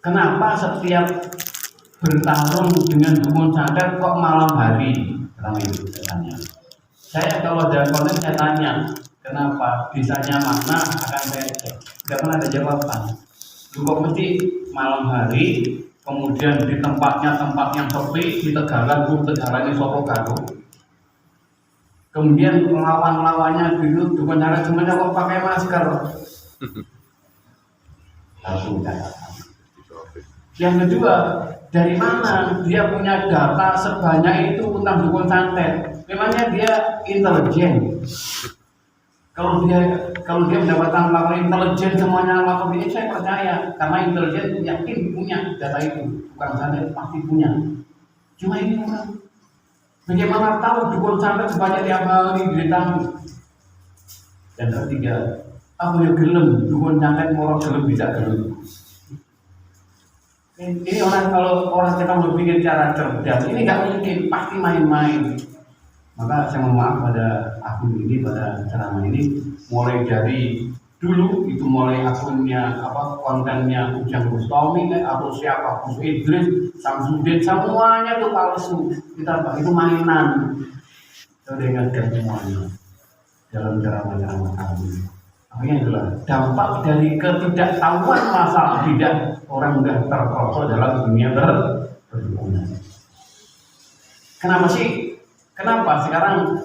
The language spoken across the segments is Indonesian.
kenapa setiap bertarung dengan dukun santet kok malam hari? Karena itu saya tanya. Saya kalau ada konten saya tanya, kenapa? Desanya mana akan saya cek. Tidak pernah ada jawaban. Kok mesti malam hari, kemudian di tempat yang sepi, di Tegalan Sopo Garo. Kemudian lawan-lawannya dulu dukun santet semuanya kok pakai masker. Langsung catatan. Yang kedua, dari mana dia punya data sebanyak itu tentang dukun santet? Memangnya dia intelijen? Kalau dia mendapatkan laporan intelijen semuanya lapor ini, saya percaya karena intelijen yakin punya data itu, bukan santet pasti punya. Cuma ini orang, bagaimana tahu dukun santet sebanyak tiap hari didatangi? Dan ketiga, apa yang gelem dukun santet moro gelem bisa gelem. Ini orang, kalau orang kita berpikir cara cerdas, ini nggak mungkin, pasti main-main. Maka saya mohon maaf pada akun ini, pada ceramah ini, mulai dari dulu itu mulai akunnya kontennya Ujang Bustami atau siapa, Gus Idris, Samsudin, semuanya itu palsu. Kita itu mainan. Saya ingatkan semuanya dalam ceramah-ceramah kami. Akhirnya adalah dampak dari ketidaktahuan masalah tidak orang mudah terperosok dalam dunia berhubungan. Kenapa sih? Kenapa sekarang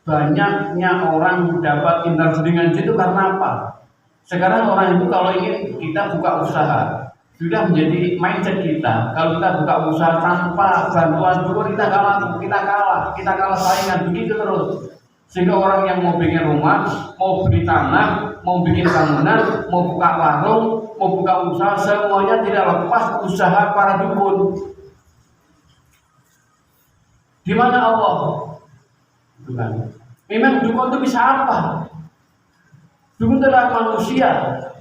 banyaknya orang dapat interaksi dengan jin itu karena apa? Sekarang orang itu kalau ingin kita buka usaha, sudah menjadi mindset kita. Kalau kita buka usaha tanpa bantuan dulu kita kalah saingan begitu terus. Sehingga orang yang mau bikin rumah, mau beli tanah, mau bikin bangunan, mau buka warung, mau buka usaha, semuanya tidak lepas usaha para dukun. Di mana Allah? Bukan. Memang dukun itu bisa apa? Dukun itu adalah manusia.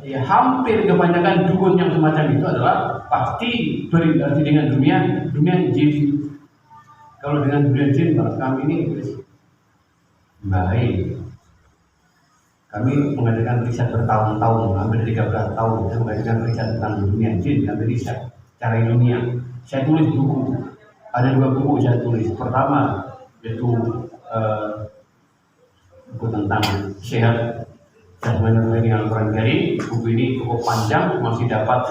Ya, hampir kebanyakan dukun yang semacam itu adalah pasti berinteraksi dengan dunia jin. Kalau dengan dunia jin, kami ini baik. Kami mengadakan riset bertahun-tahun, hampir 13 tahun, saya mengadakan riset tentang dunia jin, kami riset secara ilmiah. Saya tulis buku, ada 2 buku saya tulis. Pertama yaitu buku tentang sehat jasmani dengan Al-Quran Karim. Buku ini cukup panjang, masih dapat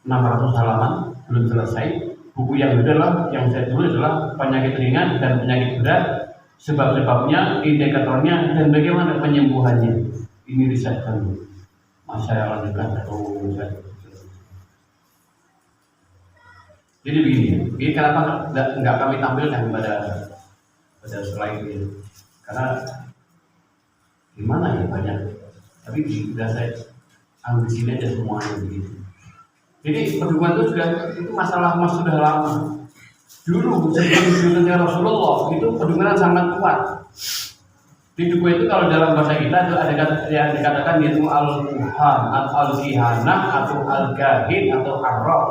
600 halaman, belum selesai. Buku yang kedua yang saya tulis adalah penyakit ringan dan penyakit berat, sebab-sebabnya, indikatornya, dan bagaimana penyembuhannya. Ini riset kami. Saya lanjutkan atau jadi begini. Ini kenapa nggak kami tampilkan pada slide ini? Karena gimana ya banyak. Tapi sudah saya ambil sini aja semuanya begitu. Jadi perhubungan itu masalah sudah lama. Dulu sebelum diutusnya Rasulullah itu pedoman sangat kuat. Di buku itu kalau dalam bahasa kita itu ada kata yang dikatakan yaitu al-kuhan, al-kihanah atau al-kahin atau arraf.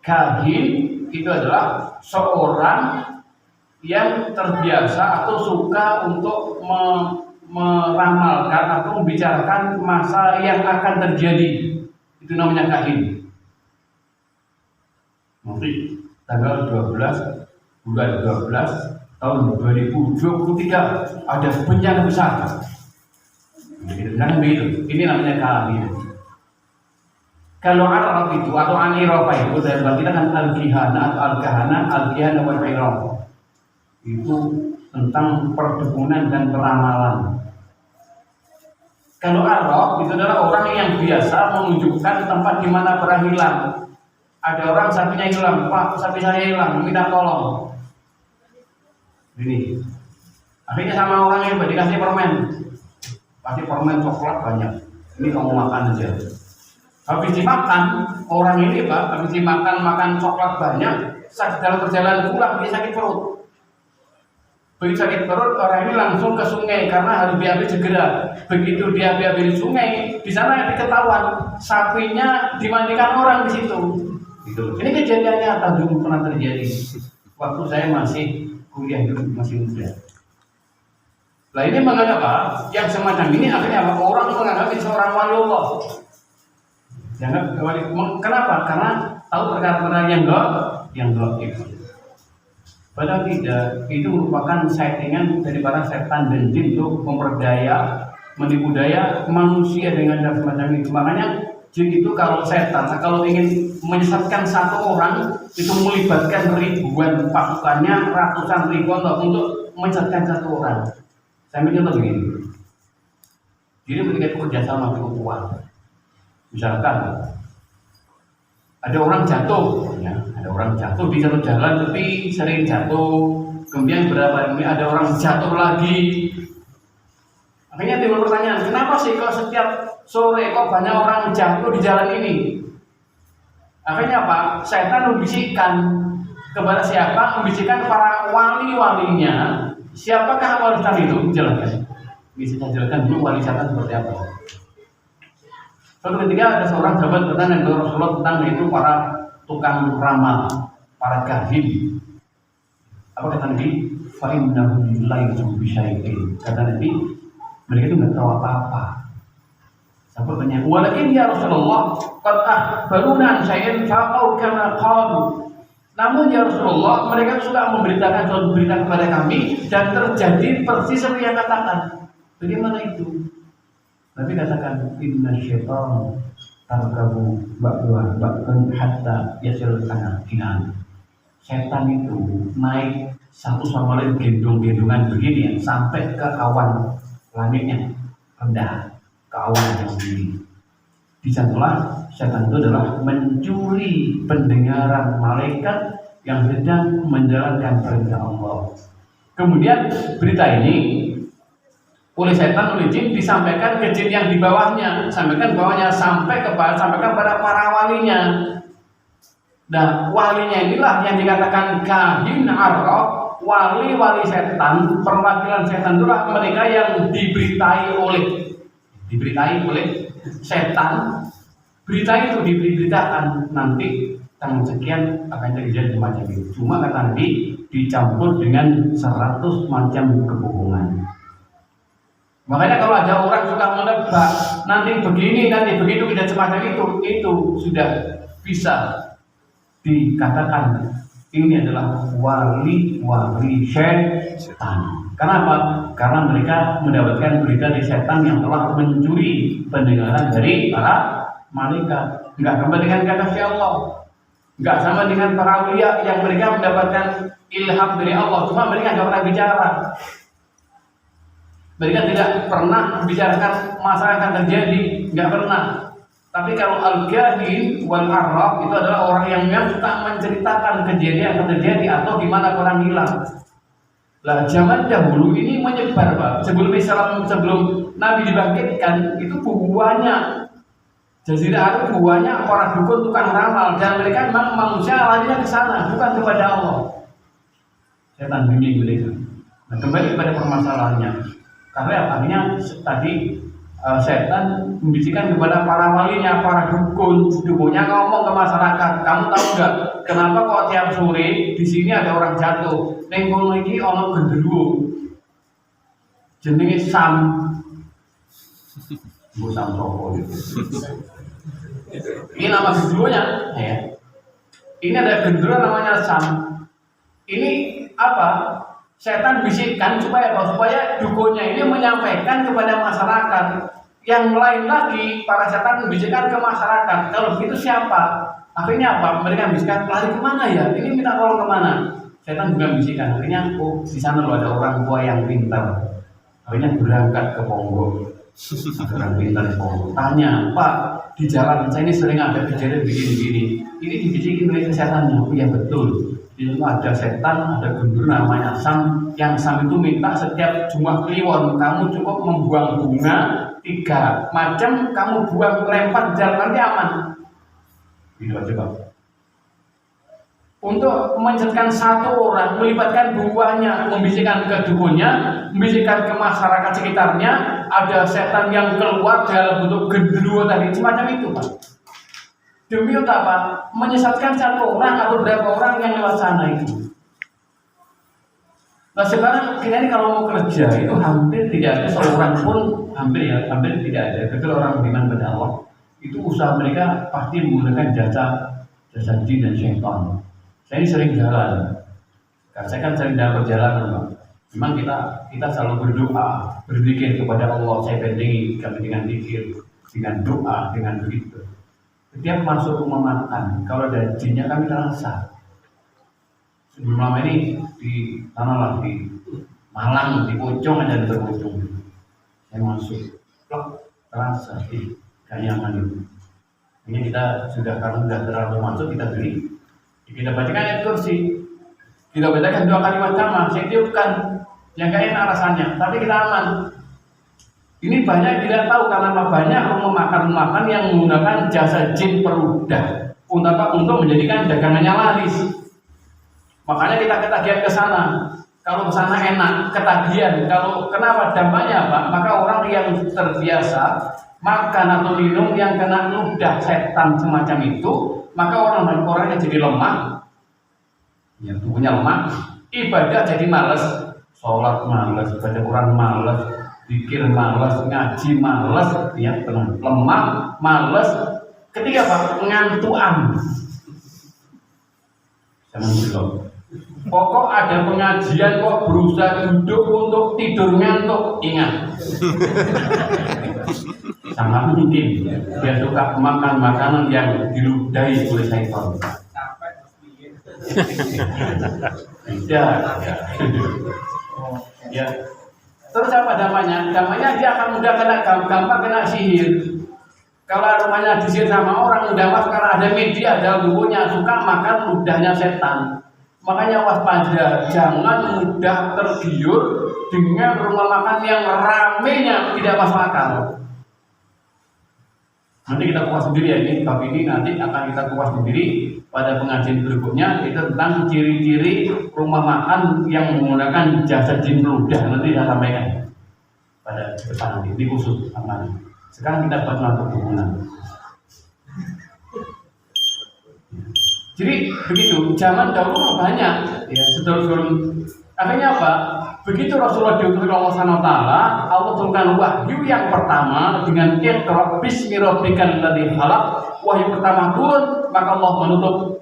Kahin itu adalah seorang yang terbiasa atau suka untuk meramalkan atau membicarakan masa yang akan terjadi. Itu namanya kahin. Nanti tanggal 12 bulan 12 tahun 2023 ada bencana besar. Kan begitu. Ini namanya kahin. Kalau Arab itu atau Anirofa itu dari kita kan al-kihana atau al-kahana, al-kihana wal iraf. Itu tentang perdukunan dan peramalan. Kalau Arab itu adalah orang yang biasa menunjukkan tempat di mana barang hilang. Ada orang sapinya hilang, Pak, sapi saya hilang, minta tolong. Ini. Akhirnya sama orang yang dikasih permen. Pasti permen coklat banyak. Ini kamu makan aja. Habis dimakan, orang ini Pak, habis makan coklat banyak, dalam perjalanan pulang dia sakit perut. Begitu sakit perut, orang ini langsung ke sungai karena harus BAB segera. Begitu dia BAB di sungai, di sana yang diketahuan sapinya dimandikan orang di situ. Gitu. Ini kejadian nyata dulu pernah terjadi. Waktu saya masih kuliah dulu, masih muda. Nah ini menganggap apa? Yang semacam ini akhirnya orang menganggap seorang wali Allah. Dianggap wali. Kenapa? Karena tahu perkara-perkara yang gaib. Padahal tidak, itu merupakan settingan dari para setan dan jin untuk memperdaya, menipu daya manusia dengan cara semacam itu. Makanya jin itu kalau setan, kalau ingin menyesatkan satu orang, itu melibatkan ribuan pasukannya, ratusan ribuan untuk menyesatkan satu orang. Saya mikir begini. Jadi ketika bekerja sama cukup kuat, misalkan ada orang jatuh, ya, ada orang jatuh di satu jalan tapi sering jatuh. Kemudian berapa ini ada orang jatuh lagi. Akhirnya timbul pertanyaan, kenapa sih kok setiap sore kok banyak orang jatuh di jalan ini? Akhirnya apa? Setan membisikkan kepada siapa? Membisikkan para wali-walinya. Siapakah wali setan itu? Jelaskan. Bisa saya jelaskan dulu wali setan seperti apa. Suatu ketika ada seorang sahabat bertanya kepada Rasulullah tentang itu para tukang ramal, para kahin. Apa kata Nabi? Fa'innahum la yu'minu bisyai'in. Kata Nabi, mereka itu nggak tahu apa-apa. Sahabat bertanya, walakin ya Rasulullah, qad akhbaruna an syai'in faqau kama qalu. Namun ya Rasulullah, mereka suka memberitakan suatu berita kepada kami dan terjadi persis seperti yang katakan. Bagaimana itu? Nabi katakan inna syaitan tarkabu ba'dan hatta yasil kinan. Setan itu naik satu sama lain gendong-gendongan begini ya, sampai ke awan langitnya rendah, ke awan yang tinggi. Di sanalah setan itu adalah mencuri pendengaran malaikat yang sedang menjalankan perintah Allah. Kemudian berita ini oleh setan, oleh jin disampaikan ke jin yang di bawahnya, sampaikan bawahnya sampaikan pada para walinya. Nah, walinya inilah yang dikatakan kahin arraf, wali-wali setan, perwakilan setan itulah mereka yang diberitahi oleh setan. Berita itu diberitakan nanti tanggal sekian akan terjadi semacam itu. Cuma kata Nabi dicampur dengan 100 macam kebohongan. Makanya kalau ada orang suka menebak nanti begini, nanti begitu, tidak semacam itu sudah bisa dikatakan ini adalah wali setan. Kenapa? Karena mereka mendapatkan berita dari setan yang telah mencuri pendengaran dari para malaikat. Enggak sama dengan kata Allah, enggak sama dengan para ulia yang mereka mendapatkan ilham dari Allah, cuma mereka enggak pernah bicara. Mereka tidak pernah membicarakan masalah yang akan terjadi, nggak pernah. Tapi kalau al-kahin wal arraf itu adalah orang yang suka menceritakan kejadian yang akan terjadi atau di mana orang hilang. Lah zaman dahulu ini menyebar, Pak. Sebelum Nabi dibangkitkan itu banyak. Jazirah Arab banyak orang dukun, tukang ramal, dan mereka memang manusia larinya ke sana, bukan kepada Allah. Setan bimbing mereka. Nah, kembali kepada permasalahannya. Karena akhirnya tadi setan membisikkan kepada para walinya, para dukunnya ngomong ke masyarakat, kamu tahu nggak kenapa kok tiap sore di sini ada orang jatuh? Neng kono iki ana genderuwo. Jenenge Sam. Bu Sam Sopo itu. Ini nama genderuwonya, ya. Ini ada genderuwo namanya Sam. Ini apa? Setan bisikkan supaya dukunnya ini menyampaikan kepada masyarakat. Yang lain lagi, para setan membisikkan ke masyarakat. Kalau begitu siapa? Akhirnya apa? Mereka bisikkan, lari kemana ya? Ini minta tolong kemana? Setan juga bisikkan. Akhirnya, di sana loh ada orang tua yang pintar. Akhirnya berangkat ke Ponggok. Orang pintar di Ponggok. Tanya, Pak, di jalan saya ini sering ada kejadian begini-begini. Ini dibisikin oleh setannya. Oh ya betul. Itu ada setan, ada gundur namanya Sam. Yang Sam itu minta setiap Jumat Kliwon kamu cukup membuang bunga 3 macam, kamu buang lempar jalan nanti aman. Gitu aja, Pak. Untuk menyesatkan satu orang, melibatkan buahnya, membisikkan ke dukunnya, membisikkan ke masyarakat sekitarnya, ada setan yang keluar dalam bentuk genderuwo tadi, semacam itu, Pak. Demi apa? Menyesatkan satu orang atau berapa orang yang lewat sana itu. Nah sekarang kita ini kalau mau kerja itu hampir tidak ada seorang pun, hampir tidak ada, kecuali orang beriman pada Allah itu usaha mereka pasti menggunakan jasa jin dan syaitan. Saya ini sering jalan, saya kan sering dalam perjalanan, Pak. Memang kita selalu berdoa, berzikir kepada Allah. Saya penting kami dengan zikir, dengan doa, dengan begitu. Setiap masuk rumah makan, kalau ada jinnya kami terasa. Sebelum lama ini di tanah di Malang, di Pocong aja di Pocong. Saya masuk, terasa gak nyaman itu. Ini kita karena sudah terlalu masuk, kita beli, kita bacakan ayat kursi, kita bacakan 2 kalimat sama, saya tiupkan, yang gak enak rasanya, tapi kita aman. Ini banyak yang tidak tahu karena banyak rumah makan yang menggunakan jasa jin perudah untuk menjadikan dagangannya laris. Makanya kita ketagihan ke sana. Kalau ke sana enak, ketagihan. Kalau kenapa dampaknya Pak? Maka orang yang terbiasa makan atau minum yang kena ludah setan semacam itu, maka orangnya jadi lemah, ya tubuhnya lemah, ibadah jadi malas, sholat malas, baca Quran malas, zikir malas, ngaji malas, ya lemah, malas. Ketiga Pak, ngantuan. Jangan belum. Pokok ada pengajian kok berusaha duduk untuk tidur ngantuk, ingat. Sangat mungkin dia suka makan makanan yang diludahi oleh syaitan. Ya. Terus apa dampaknya? Dampaknya dia akan mudah gampang kena sihir. Kalau rumahnya disihir sama orang mudah mas karena ada media, ada lubunya suka makan ludahnya setan. Makanya waspada, jangan mudah tergiur dengan rumah makan yang ramenya tidak masuk akal. Nanti kita kupas sendiri ya, ini bab ini nanti akan kita kupas sendiri pada pengajian berikutnya, itu tentang ciri-ciri rumah makan yang menggunakan jasa jin ludah. Nanti saya sampaikan pada depan nanti, ini khusus aman. Sekarang kita buat melakukan hubungan. Jadi begitu, zaman dahulu banyak ya, sedulur-sedulur. Akhirnya apa? Begitu Rasulullah diutus oleh Allah SWT, Allah turunkan wahyu yang pertama dengan Iqra bismi rabbikal ladzi khalaq. Wahyu pertama turun, maka Allah menutup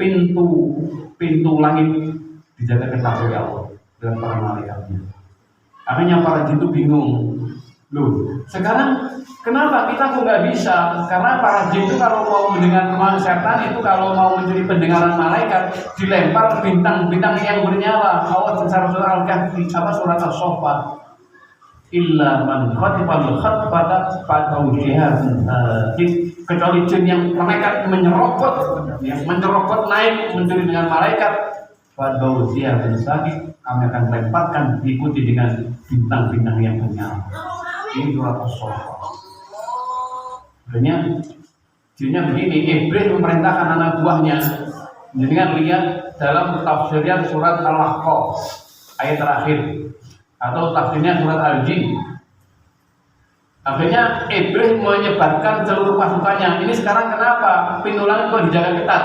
pintu langit, dijaga ketat oleh Allah dengan para malaikatnya. Akhirnya para jin itu bingung. Loh, sekarang kenapa kita kok nggak bisa? Karena para jin itu kalau mau mendengar setan itu, kalau mau mencuri pendengaran malaikat, dilempar bintang-bintang yang bernyala. Allah surah Al-Kahfi, surat As-Saffat. Illa man khatifal khatfata fatau jihad. Kecuali jin yang mereka menyerokot naik mencuri dengan malaikat. Fatau jihad sakit, kami akan lemparkan diikuti dengan bintang-bintang yang bernyala. Ini surat As-Saffat. Sebenarnya jinnya begini, Iblis memerintahkan anak buahnya. Jangan lihat dalam tafsirnya surat Al-Ahqaf ayat terakhir, atau tafsirnya surat Al-Jin. Akhirnya Iblis menyebarkan seluruh pasukannya. Ini sekarang kenapa pintu langit kok dijaga ketat?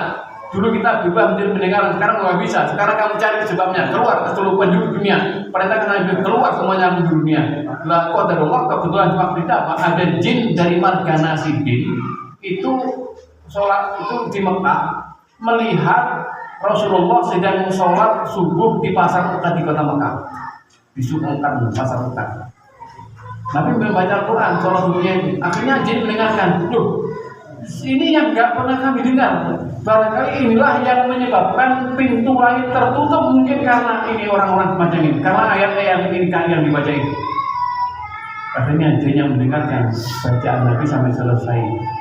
Dulu kita bebas menjadi pendengaran, sekarang nggak bisa. Sekarang kamu cari sebabnya, keluar ke seluruh penjuru dunia. Perintahkan Nabi keluar semuanya penjuru dunia. Lah kok Allah kebetulan cuma berita ada jin dari marga Nasibin itu sholat itu di Mekah melihat Rasulullah sedang sholat subuh di pasar Mekah di kota Mekah, di Sukungkan pasar Mekah. Nabi membaca Quran sholat subuhnya itu. Akhirnya jin mendengarkan, loh ini yang nggak pernah kami dengar. Barangkali inilah yang menyebabkan pintu langit tertutup, mungkin karena ini orang-orang semacam ini, karena ayat-ayat ini yang dibaca itu. Akhirnya jinnya mendengarkan bacaan Nabi sampai selesai.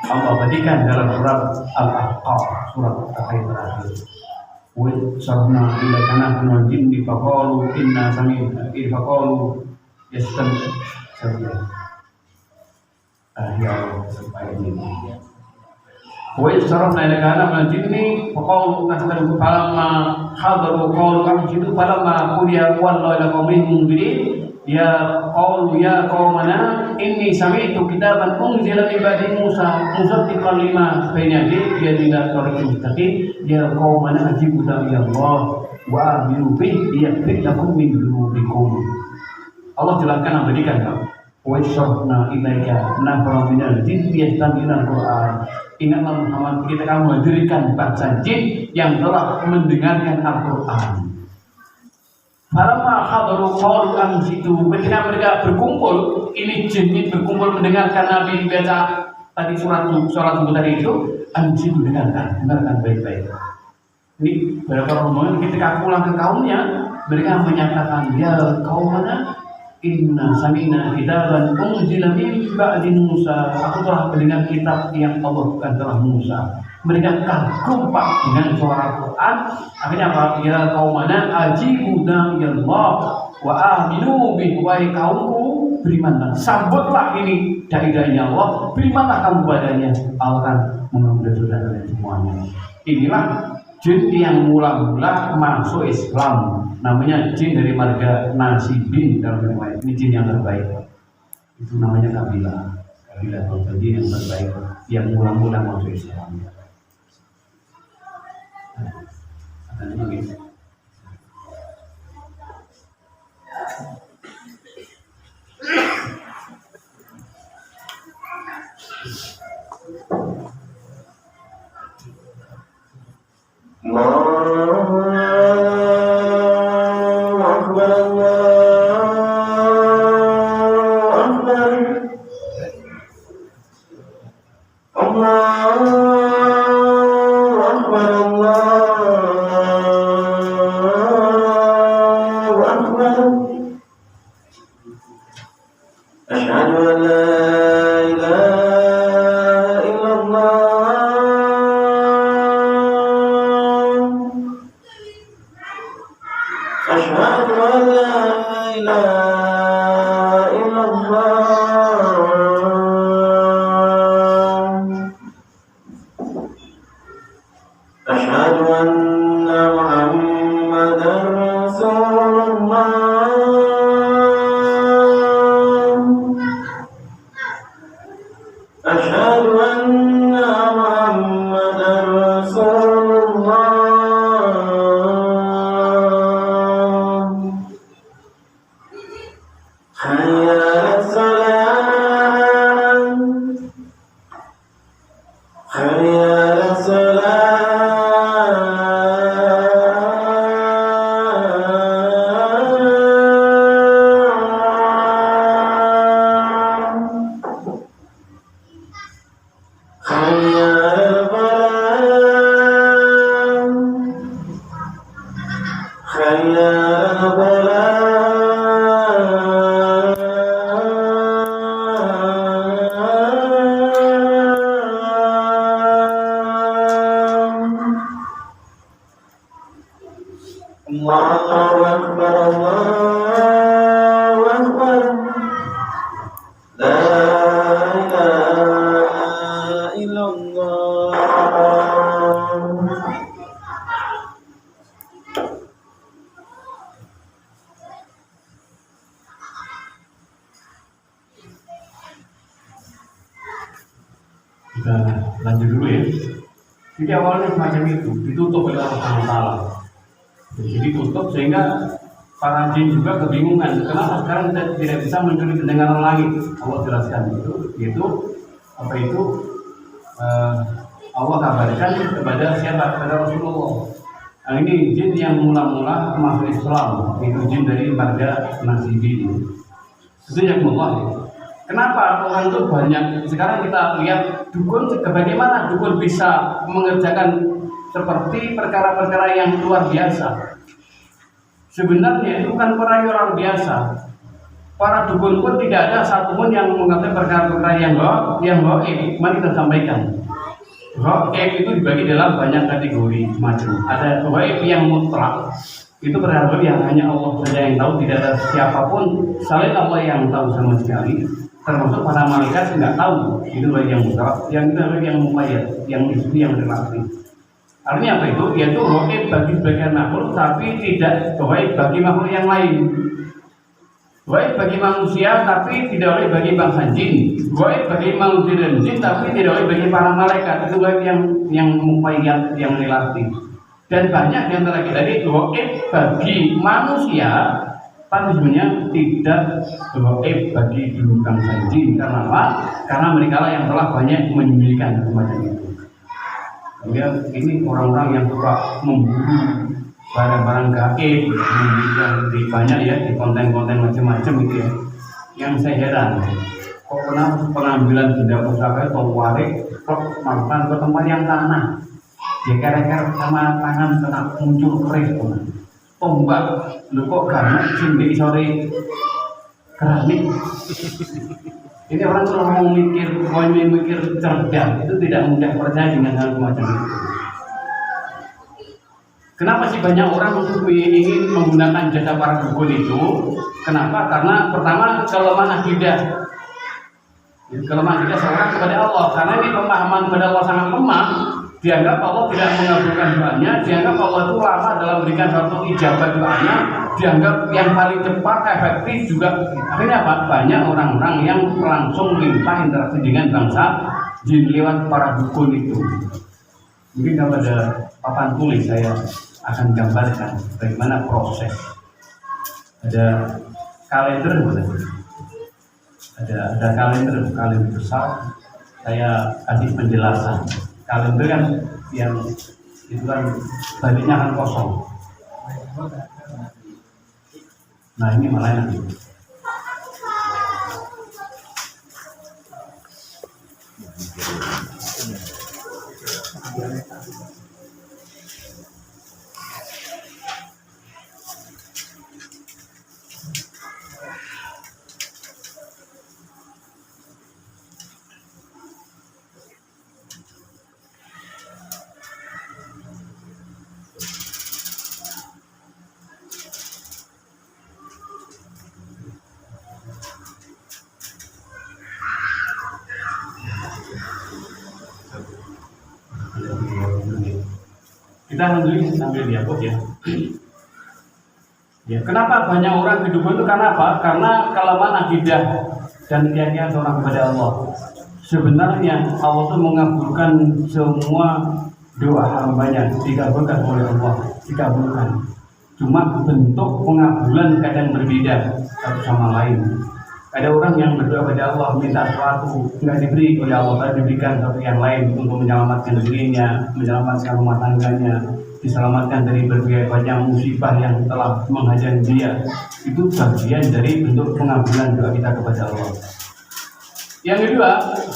Allah berikan dalam surat Al-Ahqaf, surat terakhir. Wa sarna ila kana kunul jinni faqalu inna sami'na faqalu yastam'una. Ya supaya ini. Wa sarna ila kana kunul jinni faqalu nastam'u falamma hadaru qalu amjidu falamma qudiya wallahu ila qawmin mundirin. Ya qaumana inni sami'tu kitaban unzila min ba'di Musa musaddiqan lima baina yadayhi ila tariqin mustaqim. Ya qaumana ajibu da'i Allah wa aminu bihi yaghfir lakum min dhunubikum. Allah jelaskan memberikan wa syarna ilaika nafra minal jinni yastami'una al-Qur'an. Ingatlah Muhammad ketika kamu hadirkan bangsa jin yang telah mendengarkan Al-Quran. Falamma hadaru qalu ansitu, ketika mereka berkumpul, ini jin berkumpul mendengarkan Nabi baca tadi surat subuh tadi itu, ansitu dengarkan baik-baik. Ini beberapa rombongan ketika pulang ke kaumnya, mereka menyatakan, ya kaum mana? Inna samina kitaban unzila min ba'di Musa. Aku telah mendengar kitab yang Allah bukan telah Musa. Mereka kagum Pak dengan suara Quran. Akhirnya apa? Ya kaum mana? Ajibu da'iyallah wa aminu bihi. Wahai kaumku, berimanlah. Sambutlah ini dai-dainya Allah. Berimanlah kamu padanya. Allah akan mengampuni dosa kalian semuanya. Inilah jin yang mula-mula masuk Islam, namanya jin dari marga Nasibin dalam riwayat. Ini jin yang terbaik, itu namanya kabilah bangsa jin yang terbaik yang mula-mula masuk Islam. Ada lagi. Kita lanjut dulu ya. Jadi awalnya semacam itu, ditutup oleh Allah Taala. Jadi tutup sehingga para jin juga kebingungan. Kenapa sekarang kita tidak bisa mencuri pendengaran langit? Allah jelaskan itu apa itu? Allah kabarkan kepada siapa? Kepada Rasulullah. Nah, ini jin yang mula-mula masuk Islam, itu jin dari marga Nasibin. Itu yang Allah. Kenapa orang itu banyak? Sekarang kita lihat dukun, bagaimana dukun bisa mengerjakan seperti perkara-perkara yang luar biasa. Sebenarnya itu kan orang biasa. Para dukun pun tidak ada satupun yang mengerti perkara-perkara yang gaib. Mari kita sampaikan. Gaib itu dibagi dalam banyak kategori macam. Ada gaib yang mutlak. Itu perkara yang hanya Allah saja yang tahu, tidak ada siapapun selain Allah yang tahu sama sekali. Termasuk para malaikat nggak tahu. Itu gaib yang mutlak. Yang itu gaib yang muqayyad, yang nisbi, yang relatif. Artinya apa itu? Yaitu gaib bagi sebagian makhluk, tapi tidak gaib bagi makhluk yang lain. Gaib bagi manusia, tapi tidak gaib bagi bangsa jin. Gaib bagi manusia dan jin, tapi tidak gaib bagi para malaikat. Itu gaib yang muqayyad, yang relatif. Dan banyak di antara kita ini gaib bagi manusia, tapi sebenarnya tidak gaib bagi bangsa jin. Karena apa? Karena mereka lah yang telah banyak menyembunyikan semacam itu. Kemudian ini orang-orang yang suka memburu barang-barang gaib yang lebih banyak ya di konten-konten macam-macam gitu ya. Yang saya heran, kok kenapa pengambilan benda pusaka atau warik kok makan ke tempat yang tanah, dia kira-kira sama tangan kena muncul keris tombak, lu kok karena sini sore keramik. Ini orang kalau mau mikir cerdas itu tidak mudah percaya dengan hal semacam itu. Kenapa sih banyak orang untuk ingin menggunakan jasa para dukun itu? Kenapa? Karena pertama kelemahan akidah. Kelemahan akidah seorang kepada Allah. Karena ini pemahaman kepada Allah sangat lemah. Dianggap Allah tidak mengabulkan doanya. Dianggap Allah itu lama dalam memberikan suatu ijabah doanya. Dianggap yang paling cepat, efektif juga. Akhirnya apa? Banyak orang-orang yang langsung limpah interaksi dengan bangsa jin lewat para dukun itu. Mungkin kalau ada papan tulis saya akan gambarkan bagaimana proses. Ada kalender, ada kalender besar. Saya kasih penjelasan. Kalender kan yang itu kan baliknya kan kosong. Nah ini malah nanti. Kita menulis sambil dihapus ya. Ya, kenapa banyak orang ke dukun itu? Karena apa? Karena kelemahan akidah dan keyakinan seorang kepada Allah. Sebenarnya Allah itu mengabulkan semua doa hambanya, dikabulkan oleh Allah, dikabulkan. Cuma bentuk pengabulan kadang berbeda satu sama lain. Ada orang yang berdoa pada Allah minta sesuatu nggak diberi oleh Allah, tapi diberikan sesuatu yang lain untuk menyelamatkan dirinya, menyelamatkan rumah tangganya, diselamatkan dari berbagai banyak musibah yang telah menghajar dia. Itu bagian dari bentuk pengabulan doa kita kepada Allah. Yang kedua,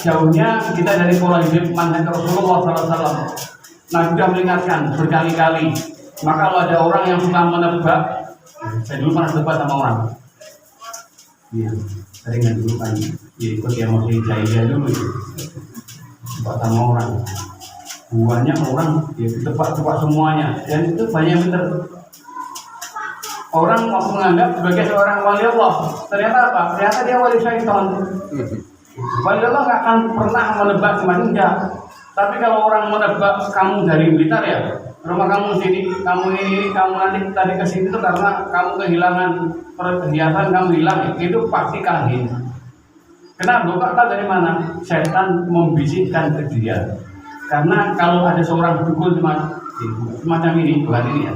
jauhnya kita dari pola hidup manhaj Rasulullah SAW. Nah, sudah mengingatkan berkali-kali. Maka kalau ada orang yang suka menebak, saya dulu pernah debat sama orang. Iya, seringan dulu kan, ya ikut yang masih jahiliyah dulu itu, debat sama orang. Banyak orang ya tebak-tebak semuanya, dan itu banyak benar. Orang mau menganggap sebagai seorang wali Allah, ternyata apa? Ternyata dia wali syaitan. Wali Allah nggak akan pernah menebak semacam enggak. Tapi kalau orang menebak kamu dari Blitar ya, rumah kamu sini, kamu ini, kamu nanti tadi ke sini itu karena kamu kehilangan perhiasan, kamu hilang, itu pasti kahin. Kenapa? Kata dari mana? Setan membisikkan ke dia. Karena kalau ada seorang dukun semacam ini, bukan ini ya,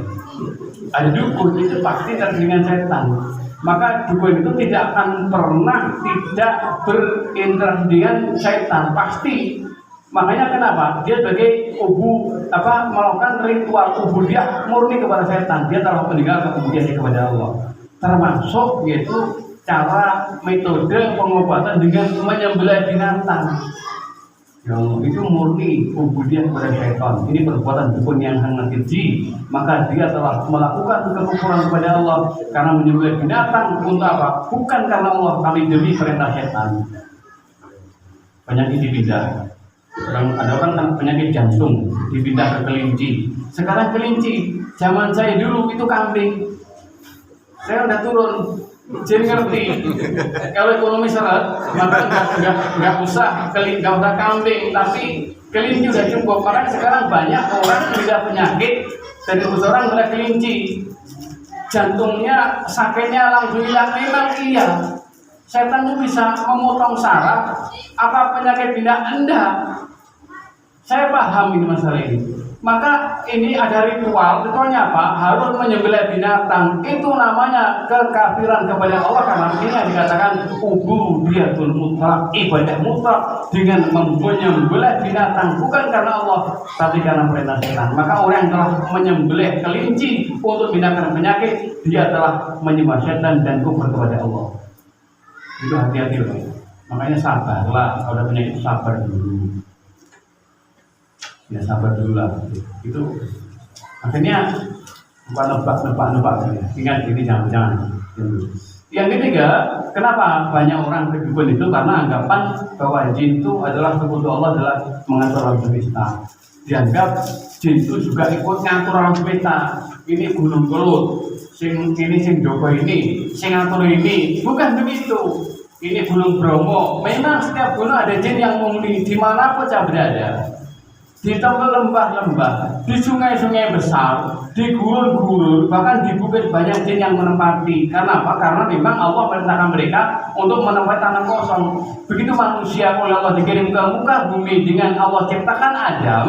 ada dukun itu pasti terkait setan. Maka dukun itu tidak akan pernah tidak berinteraksi dengan setan, pasti. Makanya kenapa? Dia sebagai melakukan ritual ubudiyah murni kepada setan. Dia telah meninggalkan ubudiyahnya kepada Allah. Termasuk yaitu cara metode pengobatan dengan menyembelih binatang. Itu murni ubudiyah kepada setan. Ini perbuatan dukun yang sangat keji. Maka dia telah melakukan kekufuran kepada Allah karena menyembelih binatang untuk apa? Bukan karena Allah, tapi demi perintah setan. Penyakit dipindah. Ada orang kan penyakit jantung dipindah ke kelinci. Sekarang kelinci, zaman saya dulu itu kambing. Saya udah turun, jadi ngerti. Kalau ekonomi seret, maka nggak usah kambing, tapi kelinci udah cukup. Karena sekarang banyak orang pindah penyakit dari orang pada kelinci. Jantungnya, sakitnya langsung hilang. Memang iya. Setan itu bisa memotong saraf. Apa penyakit pindah? Enggak. Saya paham ini masalah ini. Maka ini ada ritualnya apa? Harus menyembelih binatang. Itu namanya kekafiran kepada Allah, karena ini yang dikatakan ubudiyatul mutlak, ibadah mutlak dengan menyembelih binatang bukan karena Allah tapi karena perintah setan. Maka orang yang telah menyembelih kelinci untuk binatang penyakit, dia telah menyembah setan dan kufur kepada Allah. Itu hati-hati loh. Makanya sabarlah, kalau ada penyakit sabar dulu. Ya sabar dulu lah. Itu akhirnya bukan nebak. Ingat ini jangan. Yang ketiga, kenapa banyak orang berdukun itu? Karena anggapan bahwa jin itu adalah sekutu Allah, adalah mengatur alam semesta. Dianggap jin itu juga ikut ngatur alam semesta. Ini gunung kelut, sing Joko ini, sing ngatur ini. Bukan begitu. Ini gunung Bromo. Memang setiap gunung ada jin yang menghuni dimanapun saya berada. Di tempat lembah-lembah, di sungai-sungai besar, di gurun-gurun, bahkan di bukit banyak jin yang menempati. Karena apa? Karena memang Allah perintahkan mereka untuk menempati tanah kosong. Begitu manusia oleh Allah dikirim ke muka bumi dengan Allah ciptakan Adam,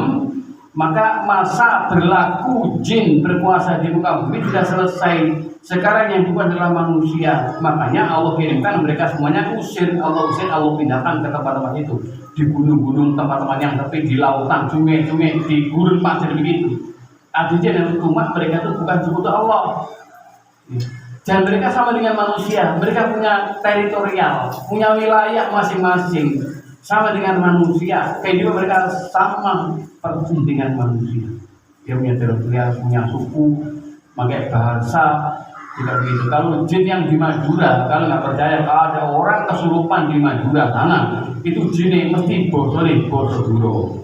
maka masa berlaku jin berkuasa di muka bumi sudah selesai. Sekarang yang bukan adalah manusia. Makanya Allah kirimkan mereka semuanya Allah pindahkan ke tempat-tempat itu. Di gunung-gunung, tempat-tempat yang tepi, di lautan, sungai-sungai, di gurun pasir begitu. Artinya dalam umat mereka itu bukan sekutu Allah. Dan mereka sama dengan manusia. Mereka punya teritorial, punya wilayah masing-masing. Sama dengan manusia. Kayak juga mereka sama persis dengan manusia. Dia punya teritorial, punya suku, pakai bahasa. Tidak begitu. Kalau jin yang di Madura, kalau nggak percaya kalau ada orang kesurupan di Madura sana, itu jin mesti bodoh dulu.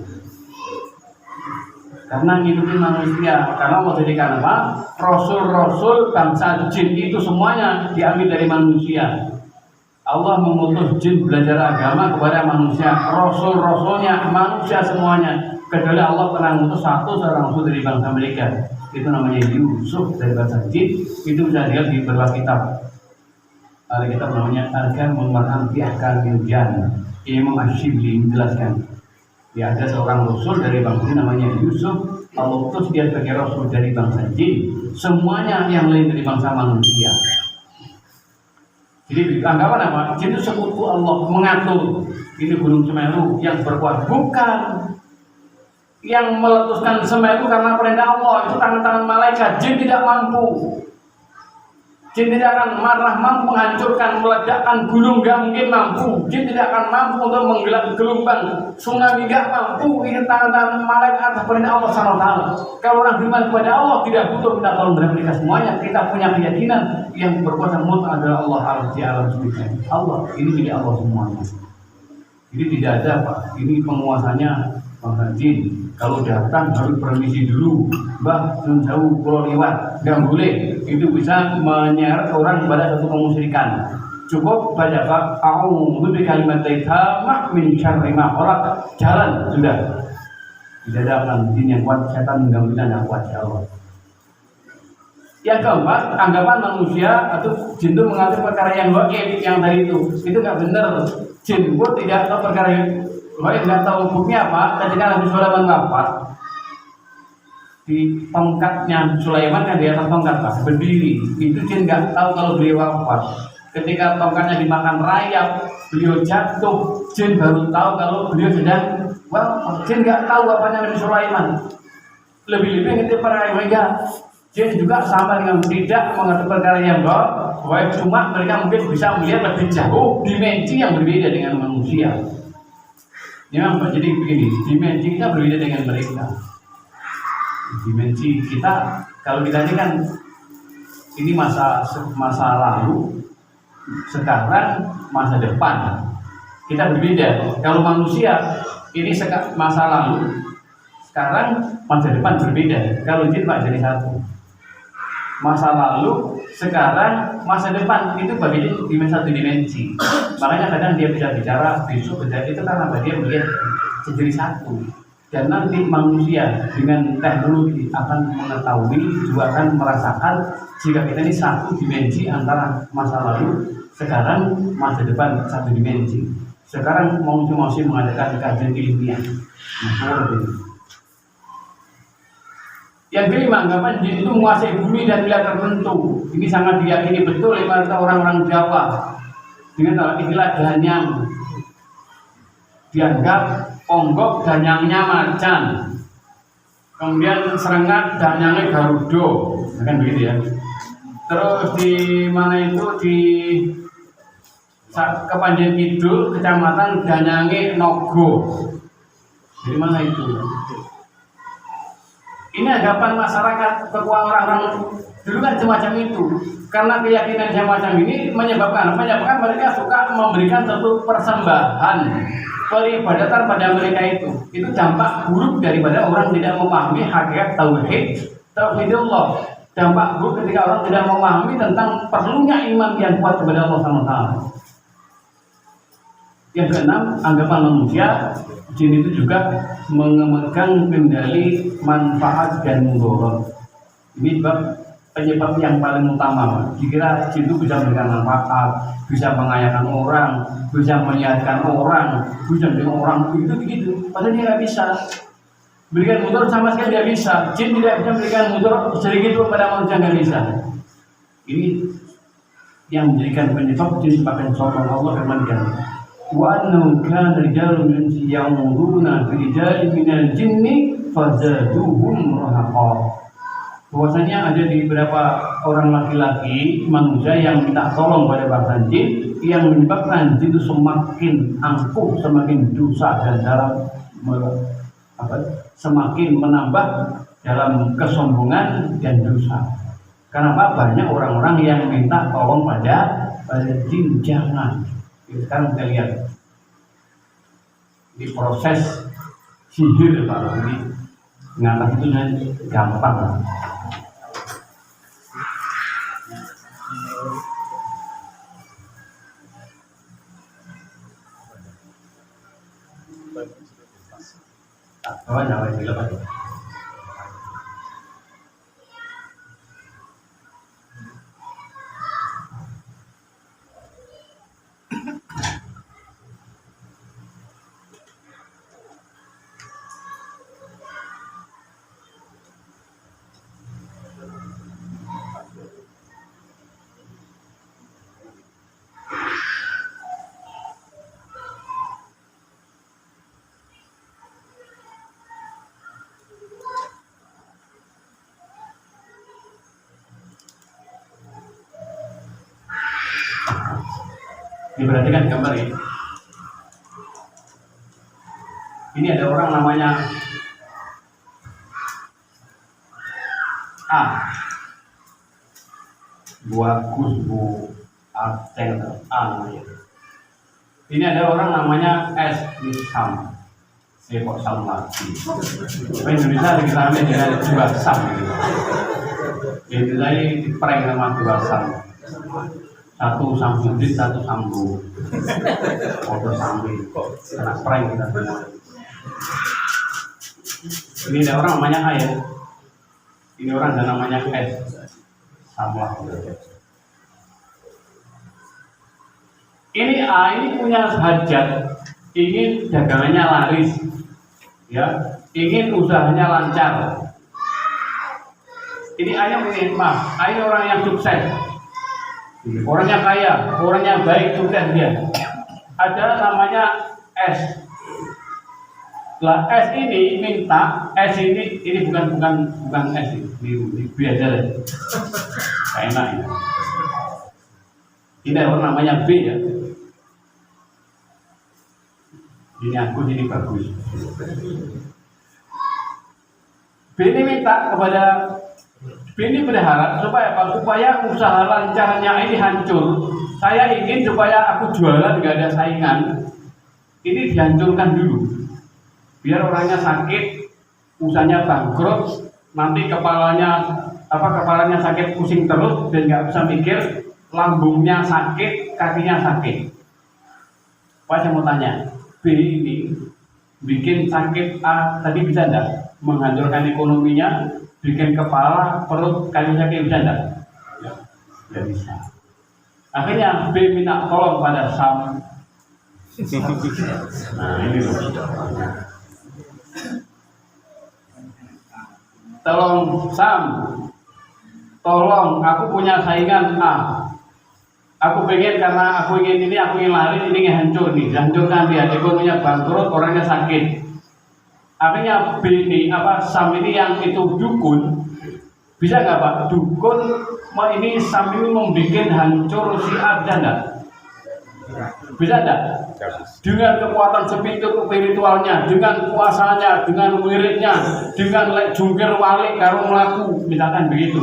Karena ngikutin manusia. Karena Allah jadikan apa? Rasul-rasul bangsa jin itu semuanya diambil dari manusia. Allah mengutus jin belajar agama kepada manusia. Rasul-rasulnya manusia semuanya. Kecuali Allah pernah mengutus satu seorang rasul dari bangsa mereka. Itu namanya Yusuf dari bahasa jin. Itu bisa dilihat di beberapa kitab. Ada kitab namanya Al-Kamul Ahkam Al-Jan. Imam Ash-Shibli menjelaskan. Ya, ada seorang rasul dari bangsa jin namanya Yusuf. Allah utus dia sebagai rasul dari bangsa jin. Semuanya yang lain dari bangsa manusia. Jadi anggapan apa? Jin itu sekutu Allah, mengatur. Ini Gunung Semeru yang berkuat. Bukan. Yang meletuskan Semeru karena perintah Allah, itu tangan-tangan malaikat. Jin tidak mampu. Jin tidak akan mampu menghancurkan, meledakkan gunung, gak mungkin mampu. Jin tidak akan mampu untuk menggelap gelombang tsunami, gak mampu. Ini tangan-tangan malaikat atas perintah Allah SWT. Kalau orang beriman kepada Allah tidak butuh minta tolong dari mereka semuanya. Kita punya keyakinan yang berkuasa mutlak adalah Allah alam semesta. Allah ini milik Allah semuanya. Jadi tidak ada Pak. Ini penguasanya bangsa jin. Kalau datang harus permisi dulu, Mbah jauh pulau lewat, nggak boleh. Itu bisa menyeret orang kepada satu kemusyrikan. Cukup baca Pak, a'udzu bikalimatit tammah min syarri ma khalaq. Jalan sudah. Tidak ada jin yang kuat, setan mudah-mudahan yang kuat ya Allah. Yang keempat, anggapan manusia atau jin itu mengatur perkara yang gaib yang tadi itu nggak benar. Jin pun tidak tahu perkara yang gaib, nggak tahu hukumnya apa. Ketika Nabi Sulaiman wafat, di tongkatnya Sulaiman kan di atas tongkat Pak, berdiri. Itu jin nggak tahu kalau beliau wafat. Ketika tongkatnya dimakan rayap, beliau jatuh. Jin baru tahu kalau beliau sedang wafat. Jin nggak tahu apanya Nabi Sulaiman. Lebih-lebih ngerti perkara yang gaib. Jin juga sama dengan tidak mengerti perkara yang gaib, cuma mereka mungkin bisa melihat lebih jauh dimensi yang berbeda dengan manusia. Ya, jadi begini, dimensi kita berbeda dengan mereka. Dimensi kita, kalau kita ini kan ini masa lalu, sekarang masa depan. Kita berbeda. Kalau manusia ini masa lalu, sekarang masa depan berbeda. Kalau jin Pak jadi satu. Masa lalu, sekarang, masa depan itu bagi dia satu dimensi. Makanya kadang dia bisa bicara besok itu karena dia melihat jadi satu. Dan nanti manusia dengan teknologi akan mengetahui, juga akan merasakan jika kita ini satu dimensi antara masa lalu, sekarang, masa depan satu dimensi. Sekarang masih mengadakan kajian ilmiah. Yang kelima, anggapan jin itu menguasai bumi dan wilayah tertentu. Ini sangat diyakini betul oleh para orang-orang Jawa dengan istilah danyang. Dianggap onggok danyangnya macan, kemudian serengat danyangnya garudo, kan begitu ya. Terus di mana itu di Kepanjen Kidul, kecamatan Danyange Nogo. Di mana itu? Ini anggapan masyarakat kekuatan orang-orang dulu kan semacam itu. Karena keyakinan semacam ini menyebabkan mereka suka memberikan satu persembahan peribadatan pada mereka itu. Itu dampak buruk daripada orang tidak memahami hakikat tauhidullah. Dampak buruk ketika orang tidak memahami tentang perlunya iman yang kuat kepada Allah SWT. Yang keenam, anggapan manusia, jin itu juga memegang kendali manfaat dan mudarat. Ini penyebab yang paling utama. Dikira jin itu bisa memberikan manfaat, bisa mengayakan orang, bisa menyehatkan orang, bisa menjadi orang itu begitu. Padahal dia nggak bisa. Berikan mudarat sama sekali tidak bisa. Jin tidak bisa memberikan mudarat sedikit pun pada manusia, nggak bisa. Ini yang menjadikan penyebab jin sebagai sokong Allah firman-Nya. Wa annahu kana rijalun min ya'muruna bi rijalin minal jinni fazaduhum rahaqa. Bahwasanya ada di beberapa orang laki-laki manusia yang minta tolong pada bangsa jin, yang menyebabkan jin itu semakin angkuh, semakin dosa dan dalam semakin menambah dalam kesombongan dan dosa. Kenapa? Banyak orang-orang yang minta tolong pada jin. Jangan. Sekarang kita lihat di proses sihir Pak, ini mengatasi itu gampang. Jangan dilepas. Diperhatikan gambar ini. Ini ada orang namanya A. Bagus Bu Aceng A. Ini ada orang namanya S. Sam. Saya kok Sam lagi. Indonesia kita ambil dengan dua Sam. Indonesia ini diprank sama dua Sam. Satu Samsudin, satu Sambu. Foto Sambi kok kena prank kita semua. Ini ada orang namanya A ya. Ini orang ada namanya S. Sama. Ini A ini punya hajat, ingin dagangannya laris, ya, ingin usahanya lancar. Ini A nya punya A ini orang yang sukses. Orangnya kaya, orangnya baik, sukses dia. Ada namanya S. Lah S ini minta, S ini bukan S ini B aja deh. Enak ini. Ini orang namanya B ya. Ini aku, ini bagus. B ini minta kepada ini berharap supaya usaha lancarnya ini hancur. Saya ingin supaya aku jualan nggak ada saingan. Ini dihancurkan dulu. Biar orangnya sakit, usahanya bangkrut, nanti kepalanya sakit pusing terus dan nggak bisa mikir, lambungnya sakit, kakinya sakit. Pak saya mau tanya, B ini bikin sakit A tadi bisa enggak? Menghancurkan ekonominya, bikin kepala, perut, kaki sakit bisa enggak? Ya bisa. Akhirnya B minta tolong pada Sam. Nah ini loh. tolong Sam, tolong aku punya saingan A. Aku pengen karena aku ingin ini, aku ingin lari, ini hancur nih, hancurkan dia, ekonominya bangkrut, orangnya sakit. Akhirnya B ini Sam ini yang itu dukun, bisa nggak Pak? Dukun ini Sam ini membuat hancur si A, bisa nggak? Bisa nggak? Dengan kekuatan spiritualnya, dengan puasanya, dengan wiridnya, dengan jungkir walik karo mlaku, misalkan begitu.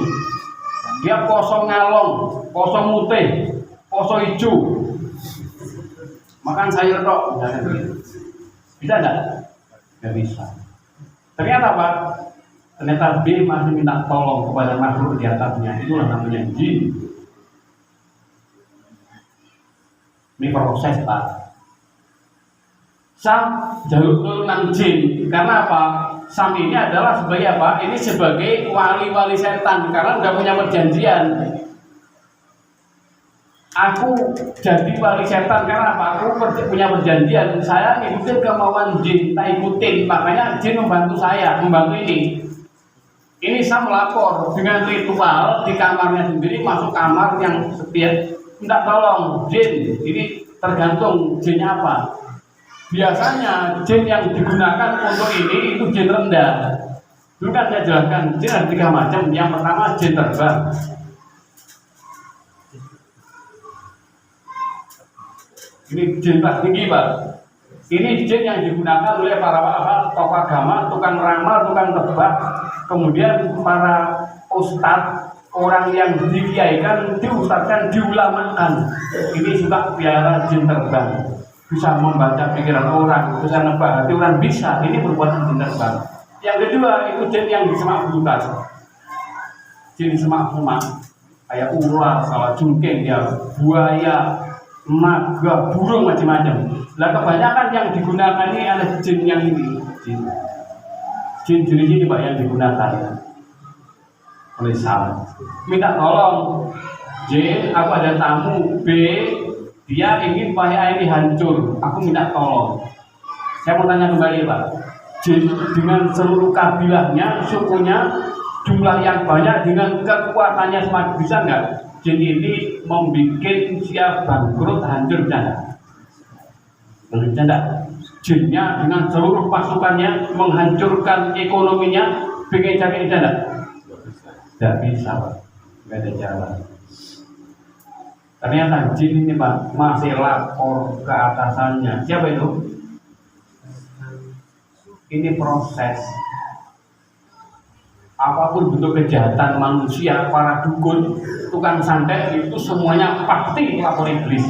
Dia kosong ngalong, kosong mutih, kosong hijau, makan sayur tok, misalkan begitu. Bisa nggak? Nggak bisa. Ternyata Pak, ternyata B masih minta tolong kepada makhluk di atasnya. Itulah namanya jin. Ini proses Pak. Sam jaluk turunan jin. Karena apa? Sam ini adalah sebagai apa? Ini sebagai wali-wali setan karena udah punya perjanjian. Aku jadi wali setan karena apa? Aku punya perjanjian. Saya ngikutin kemauan jin, tak ikutin. Makanya jin membantu saya, membantu ini. Ini Sam melapor dengan ritual di kamarnya sendiri, masuk kamar yang setiap minta tolong jin. Ini tergantung jinnya apa. Biasanya jin yang digunakan untuk ini itu jin rendah. Dulu kan saya jelaskan jin ada 3 macam. Yang pertama jin terbang. Ini jin tinggi Pak. Ini jin yang digunakan oleh para tokoh agama, tukang ramal, tukang tebak, kemudian para ustadz, orang yang dikiaikan, diustadkan, diulamakan. Ini suka piara jin terbang, bisa membaca pikiran orang, bisa nebak hati orang, bisa. Ini perbuatan jin terbang. Yang kedua itu jin yang di semak belukar, jin semak-semak, kayak ular, salah jungking, ya buaya, naga, burung macam-macam. Lah kebanyakan yang digunakan ini adalah jin yang ini, jin jenis ini Pak yang digunakan oleh Sam. Minta tolong J, aku ada tamu B, dia ingin supaya ini hancur, aku minta tolong. Saya mau tanya kembali Pak, J dengan seluruh kabilahnya, sukunya, jumlah yang banyak, dengan kekuatannya semakin bisa nggak jin ini membuat siap bangkrut, hancur, bisa nggak? Jinnya dengan seluruh pasukannya menghancurkan ekonominya, bikin cari tidak? Tidak bisa Pak, nggak ada jalan. Ternyata jin ini Pak masih lapor ke atasannya. Siapa itu? Ini proses. Apapun bentuk kejahatan manusia, para dukun, tukang santet itu semuanya pasti lapor iblis.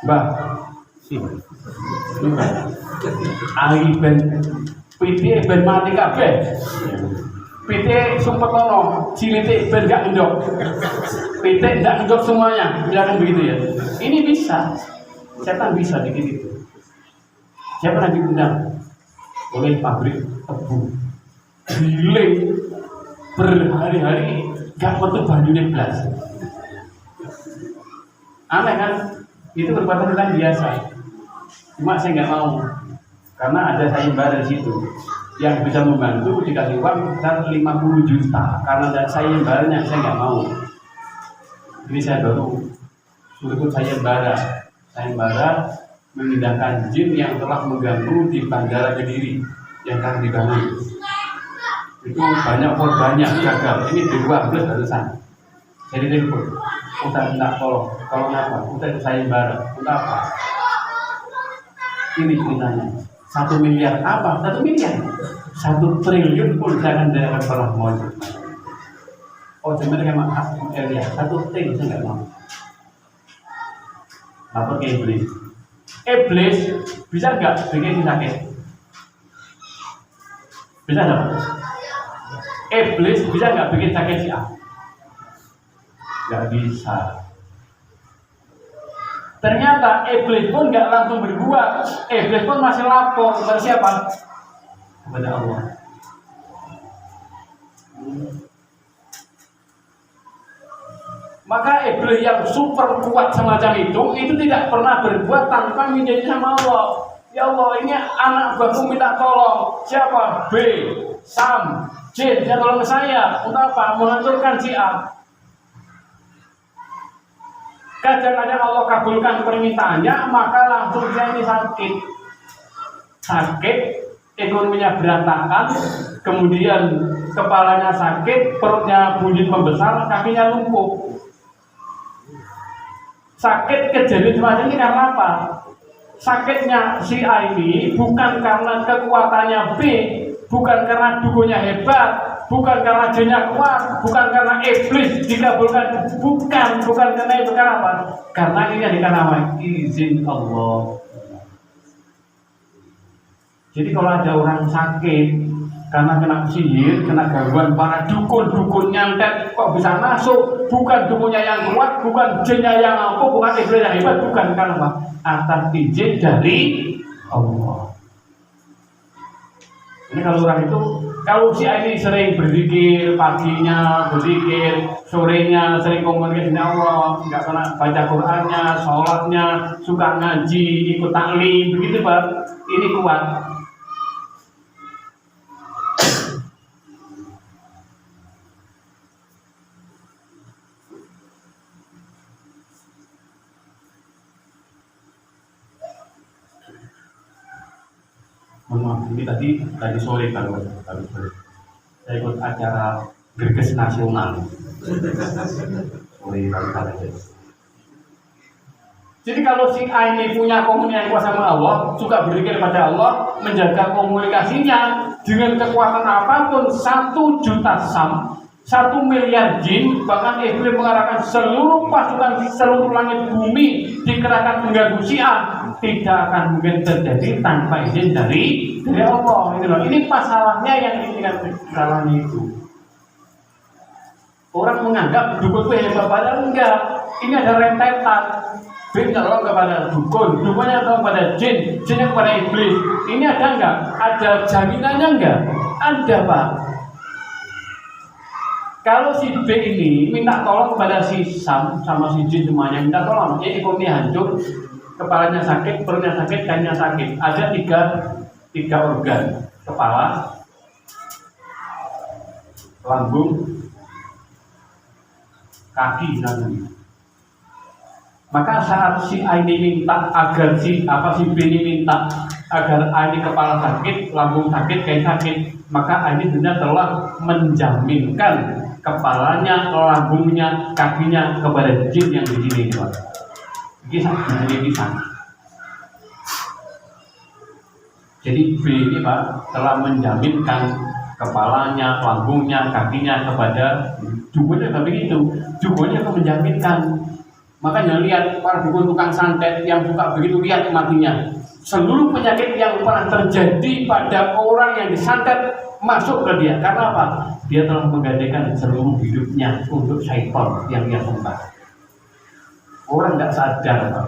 Mbak, ahli ben PT ben mati kabeh. PT sumpet lono, cilite ben gak endok. PT gak endok semuanya, bilang begitu ya. Ini bisa, setan bisa bikin itu. Saya pernah diundang oleh pabrik tebu, giling berhari-hari gak metu banyune blas. Aneh kan? Itu perbuatan orang biasa. Cuma saya nggak mau, karena ada sayembara di situ yang bisa membantu, dikasih uang sekitar 50 juta. Karena ada sayembaranya, saya nggak mau. Ini saya baru ikut sayembara memindahkan jin yang telah mengganggu di Bandara Kediri yang akan dibangun. Itu banyak korbannya gagal. Ini di 12 barusan. Jadi telepon, kita minta tolong apa? Kita sayembara, kita apa? Ini ceritanya. 1 miliar apa? 1 miliar? 1 triliun pun jangan pernah mau. Oh sebenarnya maaf, ya 1 triliun saya nggak mau. Lapor ke iblis. Iblis bisa nggak bikin sakit? Bisa nggak? Iblis bisa nggak bikin sakit si A? Nggak bisa. Ternyata iblis pun nggak langsung berbuat. Iblis pun masih lapor kepada siapa? Kepada Allah. Maka iblis yang super kuat semacam itu tidak pernah berbuat tanpa minta sama Allah. Ya Allah, ini anak baku minta tolong. Siapa? B, Sam, Jin, dia tolong saya untuk apa? Menghancurkan si A. Kadang-kadang Allah kabulkan permintaannya, maka langsung dia ini sakit, ekonominya berantakan, kemudian kepalanya sakit, perutnya bunyi membesar, kakinya lumpuh. Sakit kejadian semacam ini karena apa? Sakitnya si A ini bukan karena kekuatannya B, bukan karena dukunnya hebat, bukan karena jinnya kuat, bukan karena iblis dikabulkan, bukan karena itu. Karena apa? Karena ini karena izin Allah. Jadi kalau ada orang sakit karena kena sihir, kena gangguan para dukun nyantet, kok bisa masuk? Bukan dukunnya yang kuat, bukan jinnya yang ampuh, bukan iblis yang hebat, bukan. Karena apa? Atas izin dari Allah. Ini kalau orang itu, kalau si ini sering berzikir, paginya berzikir, sorenya sering komunikasi dengan Allah, nggak pernah baca Qurannya, sholatnya, suka ngaji, ikut taklim, begitu Pak, ini kuat. Ini tadi sore kalau sore saya ikut acara Gerges Nasional sore kali. Jadi kalau si A ini punya komunikasi sama Allah, suka berzikir pada Allah, menjaga komunikasinya dengan kekuatan apapun, 1.000.000 sam, 1 miliar jin, bahkan iblis mengarahkan seluruh pasukan seluruh langit bumi dikerahkan mengganggu si A, tidak akan mungkin terjadi tanpa izin dari Allah. Ini masalahnya yang diinginkan kesalahan itu. Orang menganggap dukun itu hebat, padahal enggak. Ini ada rentetan. Bin tolong kepada dukun, dukunnya tolong kepada jin, jinnya kepada iblis. Ini ada enggak? Ada jaminannya enggak? Ada Pak. Kalau si B ini minta tolong kepada si Sam sama si jin semuanya, minta tolong, ini ekonomi hancur, kepalanya sakit, perutnya sakit, kakinya sakit. Ada tiga organ, kepala, lambung, kaki, dan maka saat si A ini minta agar si B ini minta agar A ini kepala sakit, lambung sakit, kaki sakit, maka A ini sebenarnya telah menjaminkan kepalanya, lambungnya, kakinya kepada jin yang di sini, Pak. Kisah. Jadi B ini Pak telah menjaminkan kepalanya, lambungnya, kakinya kepada dukunnya. Tapi itu dukunnya akan menjaminkan. Makanya lihat para dukun tukang santet yang suka begitu, lihat matinya. Seluruh penyakit yang pernah terjadi pada orang yang disantet masuk ke dia. Karena apa? Dia telah menggantikan seluruh hidupnya untuk syaitan yang dia sembah. Orang tidak sadar Pak.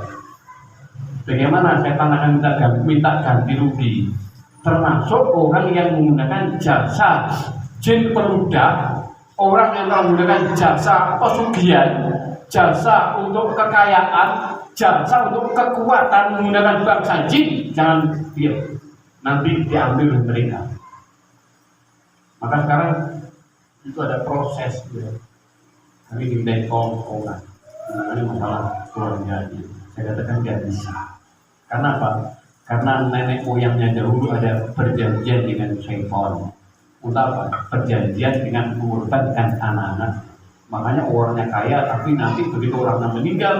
Bagaimana setan akan minta ganti rugi. Termasuk orang yang menggunakan jasa jin perudak, orang yang telah menggunakan jasa pesugihan, jasa untuk kekayaan, jasa untuk kekuatan menggunakan bangsa jin, jangan diam. Nanti diambil oleh mereka. Maka sekarang itu ada proses ya. Kami diminta tolong. Ini masalah keluarga. Saya katakan tidak bisa. Karena apa? Karena nenek moyangnya dahulu ada perjanjian dengan syaitan. Untuk apa? Perjanjian dengan mengorbankan anak-anak. Makanya orangnya kaya, tapi nanti begitu orangnya meninggal,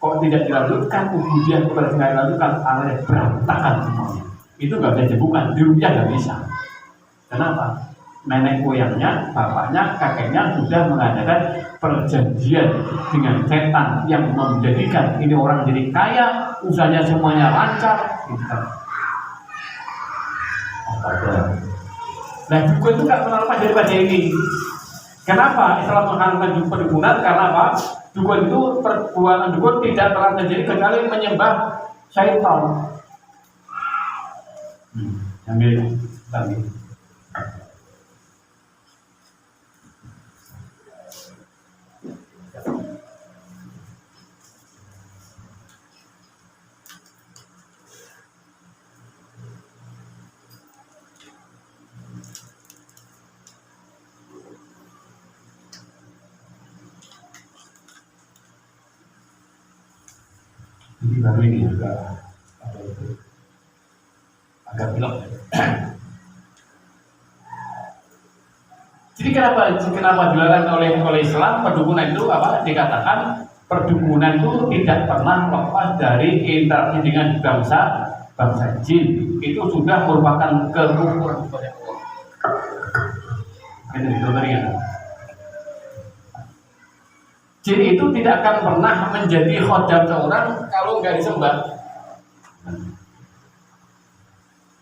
kok tidak dilanjutkan kemudian kepada tidak dilanjutkan, anaknya berantakan semuanya. Itu nggak bisa dibuka, di rupiah nggak bisa. Kenapa? Nenek moyangnya, bapaknya, kakeknya sudah mengadakan perjanjian dengan setan yang menjadikan ini orang jadi kaya, usahanya semuanya lancar. Nah, dukun itu nggak menerima daripada ini. Kenapa Islam mengharamkan perdukunan? Karena apa? Dukun itu, perbuatan dukun tidak telah terjadi kecuali menyembah syaitan. Ambil tadi. Jadi baru ini juga ada itu agak belok. Jadi kenapa dilarang oleh Islam perdukunan itu apa? Dikatakan perdukunan itu tidak pernah lepas dari interaksi dengan bangsa jin. Itu sudah merupakan kekufuran kepada Allah. Itu ya. Jin itu tidak akan pernah menjadi khodam seorang kalau nggak disembah.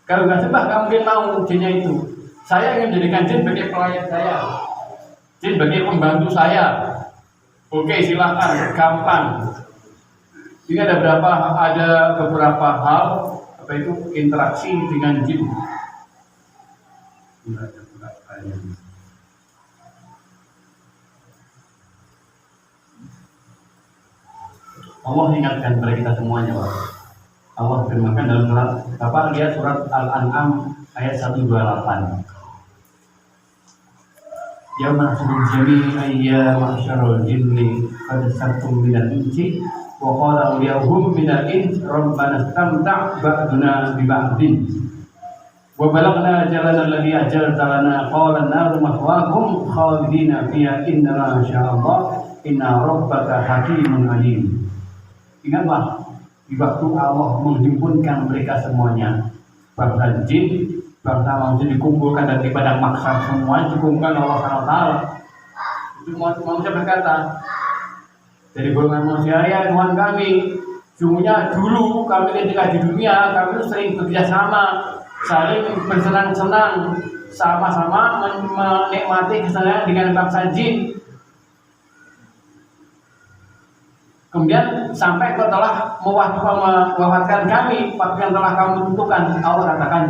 Kalau nggak sembah, nggak mungkin mau jinnya itu. Saya ingin menjadikan jin sebagai pelayan saya, jin sebagai pembantu saya. Oke, silakan, gampang. Ini ada beberapa hal apa itu interaksi dengan jin. Allah ingatkan kepada kita semuanya, Pak. Allah firmankan dalam surat lihat surat Al-An'am ayat 128. Ya ma'syarul jami'an ya ma'syarul jinni qad sartum minal insi wa qala uliyahum minal ins rabbana istamta' ba'duna bi ba'din wa balaghna ajalana alladhi ajalta lana qala an-naru mahwaakum khalidina fiha inna ma sya'allah inna rabbaka hakimun alim. Ingatlah di waktu Allah menghimpunkan mereka semuanya, bangsa jin, bangsa manusia dikumpulkan dan di padang mahsyar semua dikumpulkan Allah SWT. Itu manusia berkata dari golongan manusia, ya Tuhan kami, sungguhnya dulu kami ketika di dunia kami sering bekerja sama, saling bersenang-senang, sama-sama menikmati kesenangan dengan bangsa jin. Kemudian sampai kau telah mewafatkan kami, waktu yang telah kamu tentukan. Allah katakan,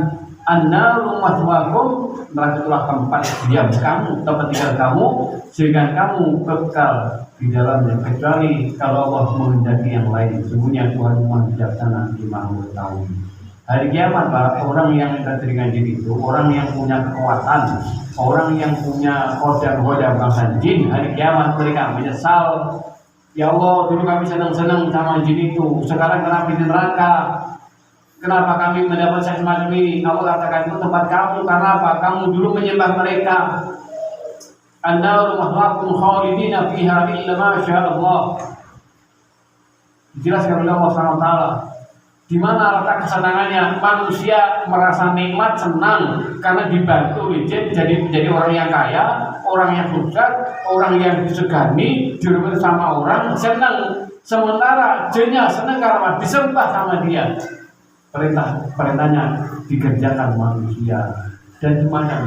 an-naru maswaakum, neraka itulah tempat diam kamu, tempat tinggal kamu, sehingga kamu kekal di dalamnya, kecuali kalau Allah menghendaki yang lain. Sesungguhnya Tuhan Maha Bijaksana di Maha Mengetahui. Hari kiamat, Pak, orang yang dengan jin itu, orang yang punya kekuatan, orang yang punya kodam bangsa jin, hari kiamat mereka menyesal. Ya Allah, dulu kami senang-senang sama jin itu, sekarang kenapa di neraka? Kenapa kami mendapat semacam ini? Allah katakan itu tempat kamu, karena apa? Kamu dulu menyembah mereka. An-naru mahwaakum khalidina fiha illa ma sya'allah. Dijelaskan oleh Allah SWT. Di mana letak kesenangannya? Manusia merasa nikmat, senang karena dibantu oleh jin jadi orang yang kaya, orang yang sukses, orang yang disegani, dirumah sama orang, senang. Sementara jinnya senang karena disembah sama dia. Perintahnya dikerjakan manusia, dan semacam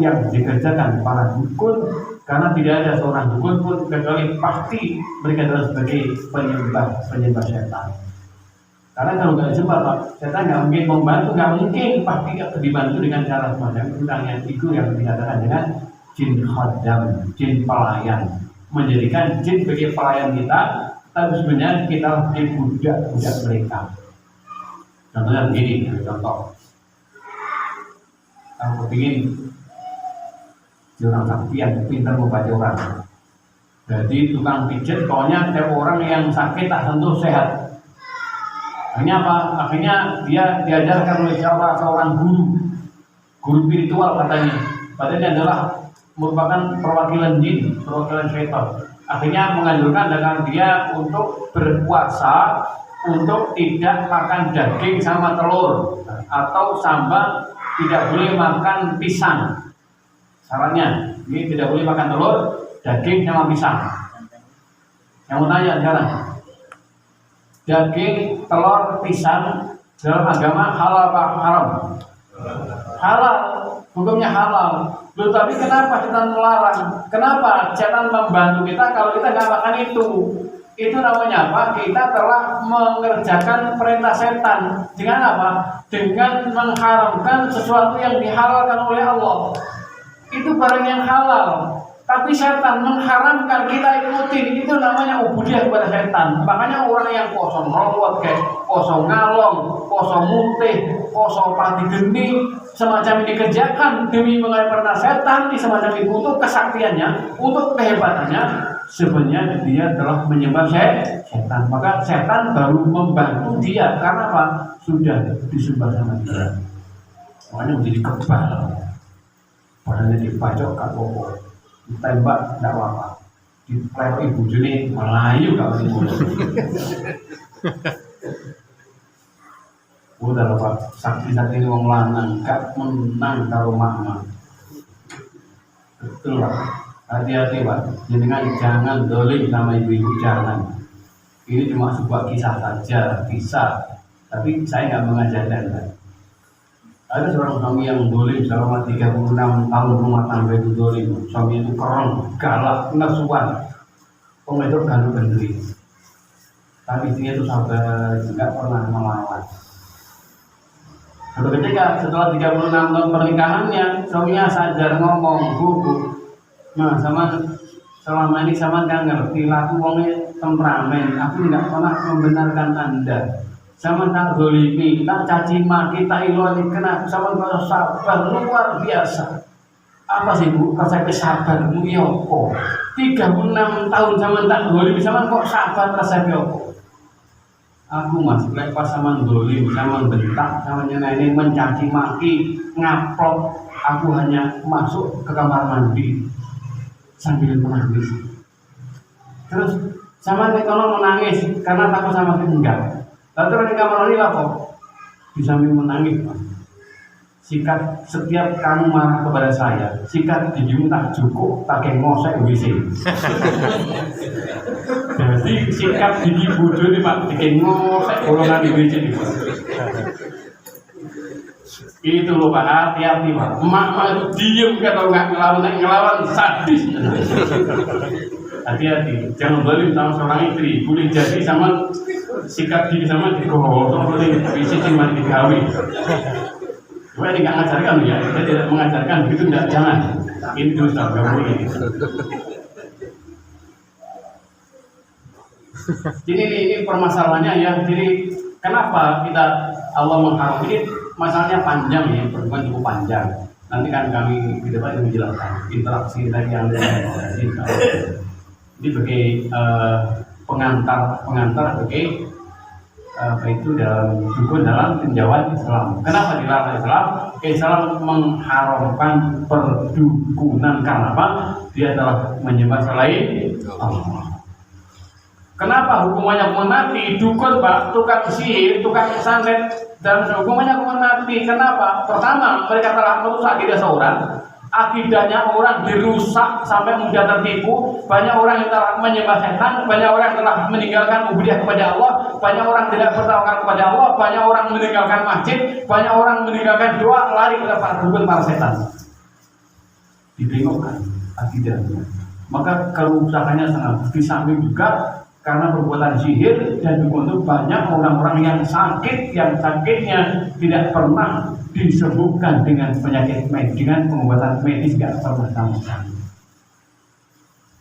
yang dikerjakan para dukun, karena tidak ada seorang dukun pun kecuali pasti mereka adalah sebagai penyembah setan. Karena kalau nggak disembah, Pak, setan nggak mungkin membantu, nggak mungkin, pasti dibantu dengan cara semacam itu yang dikatakan dengan jin khodam, jin pelayan, menjadikan jin sebagai pelayan kita, tapi sebenarnya kita sebagai budak mereka. Contohnya begini, contoh. Kalau ingin orang sakti yang pintar membaca orang, jadi tukang pijat, pokoknya setiap orang yang sakit tak sentuh sehat. Akhirnya apa? Akhirnya dia diajarkan oleh seorang guru spiritual katanya. Padahal ini adalah merupakan perwakilan jin, perwakilan syaitan. Akhirnya menganjurkan dengan dia untuk berpuasa, untuk tidak makan daging sama telur, atau sambal, tidak boleh makan pisang. Sarannya, ini tidak boleh makan telur, daging sama pisang. Yang mau tanya sekarang, daging, telur, pisang dalam agama halal apa haram? Halal, hukumnya halal. Loh, tapi kenapa setan melarang? Kenapa setan membantu kita kalau kita nggak makan itu? Itu namanya apa? Kita telah mengerjakan perintah setan. Dengan apa? Dengan mengharamkan sesuatu yang dihalalkan oleh Allah. Itu barang yang halal. Tapi setan mengharamkan kita ikutin, itu namanya ubudiyah kepada setan. Makanya orang yang poso ngerowot, kayak poso ngalong, poso mutih, poso pati geni, semacam ini kerjakan demi mengalahkan setan, di semacam itu untuk kesaktiannya, untuk kehebatannya, sebenarnya dia telah menyembah setan. Maka setan baru membantu dia karena apa? Sudah disembah sama dia. Makanya menjadi kebal. Padahal dipacok kak popo. Ditembak tidak apa-apa, dipelek ibu juni melayu kalau ibu. Udah lah Pak, sakti-sakti ini wong lanang gak menang karo mama. Betul Pak, hati-hati Pak, jangan dolim sama ibu-ibu, jangan. Ini cuma sebuah kisah saja, tapi saya nggak mengajarkan Pak. Ada seorang suami yang dolim selama 36 tahun rumah tangga itu dolim. Suami itu keren, galak, ngesuan, itu galuh gendri. Tapi dia itu sabar, nggak pernah melawan. Suatu ketika setelah 36 tahun pernikahannya, suaminya sadar ngomong, Bu, nah selama ini sama nggak ngerti, aku wongnya temperamen, aku nggak pernah membenarkan Anda. Sama tak dolimi, tak caci maki, tak iloni, kena sama kau sabar luar biasa. Apa sih Bu? Rasa kesabarmu yoko. 36 tahun sama tak dolimi, sama kok sabar rasa yoko. Aku Mas, lepas sama dolim, sama bentak, sama nyeneni mencaci maki, ngaplok. Aku hanya masuk ke kamar mandi sambil menangis. Terus sama kalau menangis karena takut sama enggak. Lalu di kamar mandi lah kok bisa menangis Mas. Sikat setiap kamu marah kepada saya, sikat gigimu tak cukup, pakai ngosek WC. Jadi sikat gigi bodoh ini Pak, bikin ngosek golongan di WC. Itu loh Pak, hati-hati Pak. Emak-emak itu diem kalau nggak ngelawan sadis. Hati-hati, jangan balik sama seorang istri, boleh jadi sama sikat gigi sama digosok, boleh WC cuma digawe. Gue ini nggak ngajarkan ya, saya tidak mengajarkan begitu, tidak, jangan. Ini dosa, nggak boleh. Jadi ini permasalahannya ya. Jadi kenapa kita Allah mengharam ini? Masalahnya panjang ya, pertemuan cukup panjang. Nanti kan kami di depan menjelaskan interaksi tadi yang ini sebagai pengantar sebagai apa itu dalam tinjauan Islam. Kenapa dilarang Islam? Islam mengharamkan perdukunan karena apa? Dia telah menyembah selain Allah. Kenapa hukumannya hukuman mati? Dukun Pak, tukang sihir, tukang santet, dan hukumannya hukuman mati. Kenapa? Pertama, mereka telah merusak akidah seorang. Akidahnya orang dirusak sampai mudah tertipu. Banyak orang yang telah menyembah setan, banyak orang yang telah meninggalkan ubudiyah kepada Allah, banyak orang tidak bertawakal kepada Allah, banyak orang meninggalkan masjid, banyak orang meninggalkan doa, lari kepada para dukun, para setan. Ditengokkan akidahnya. Maka kerusakannya sangat. Di samping juga karena perbuatan sihir dan dukun itu banyak orang-orang yang sakit, yang sakitnya tidak pernah disembuhkan dengan penyakit medis, dengan pengobatan medis tidak pernah sama sekali.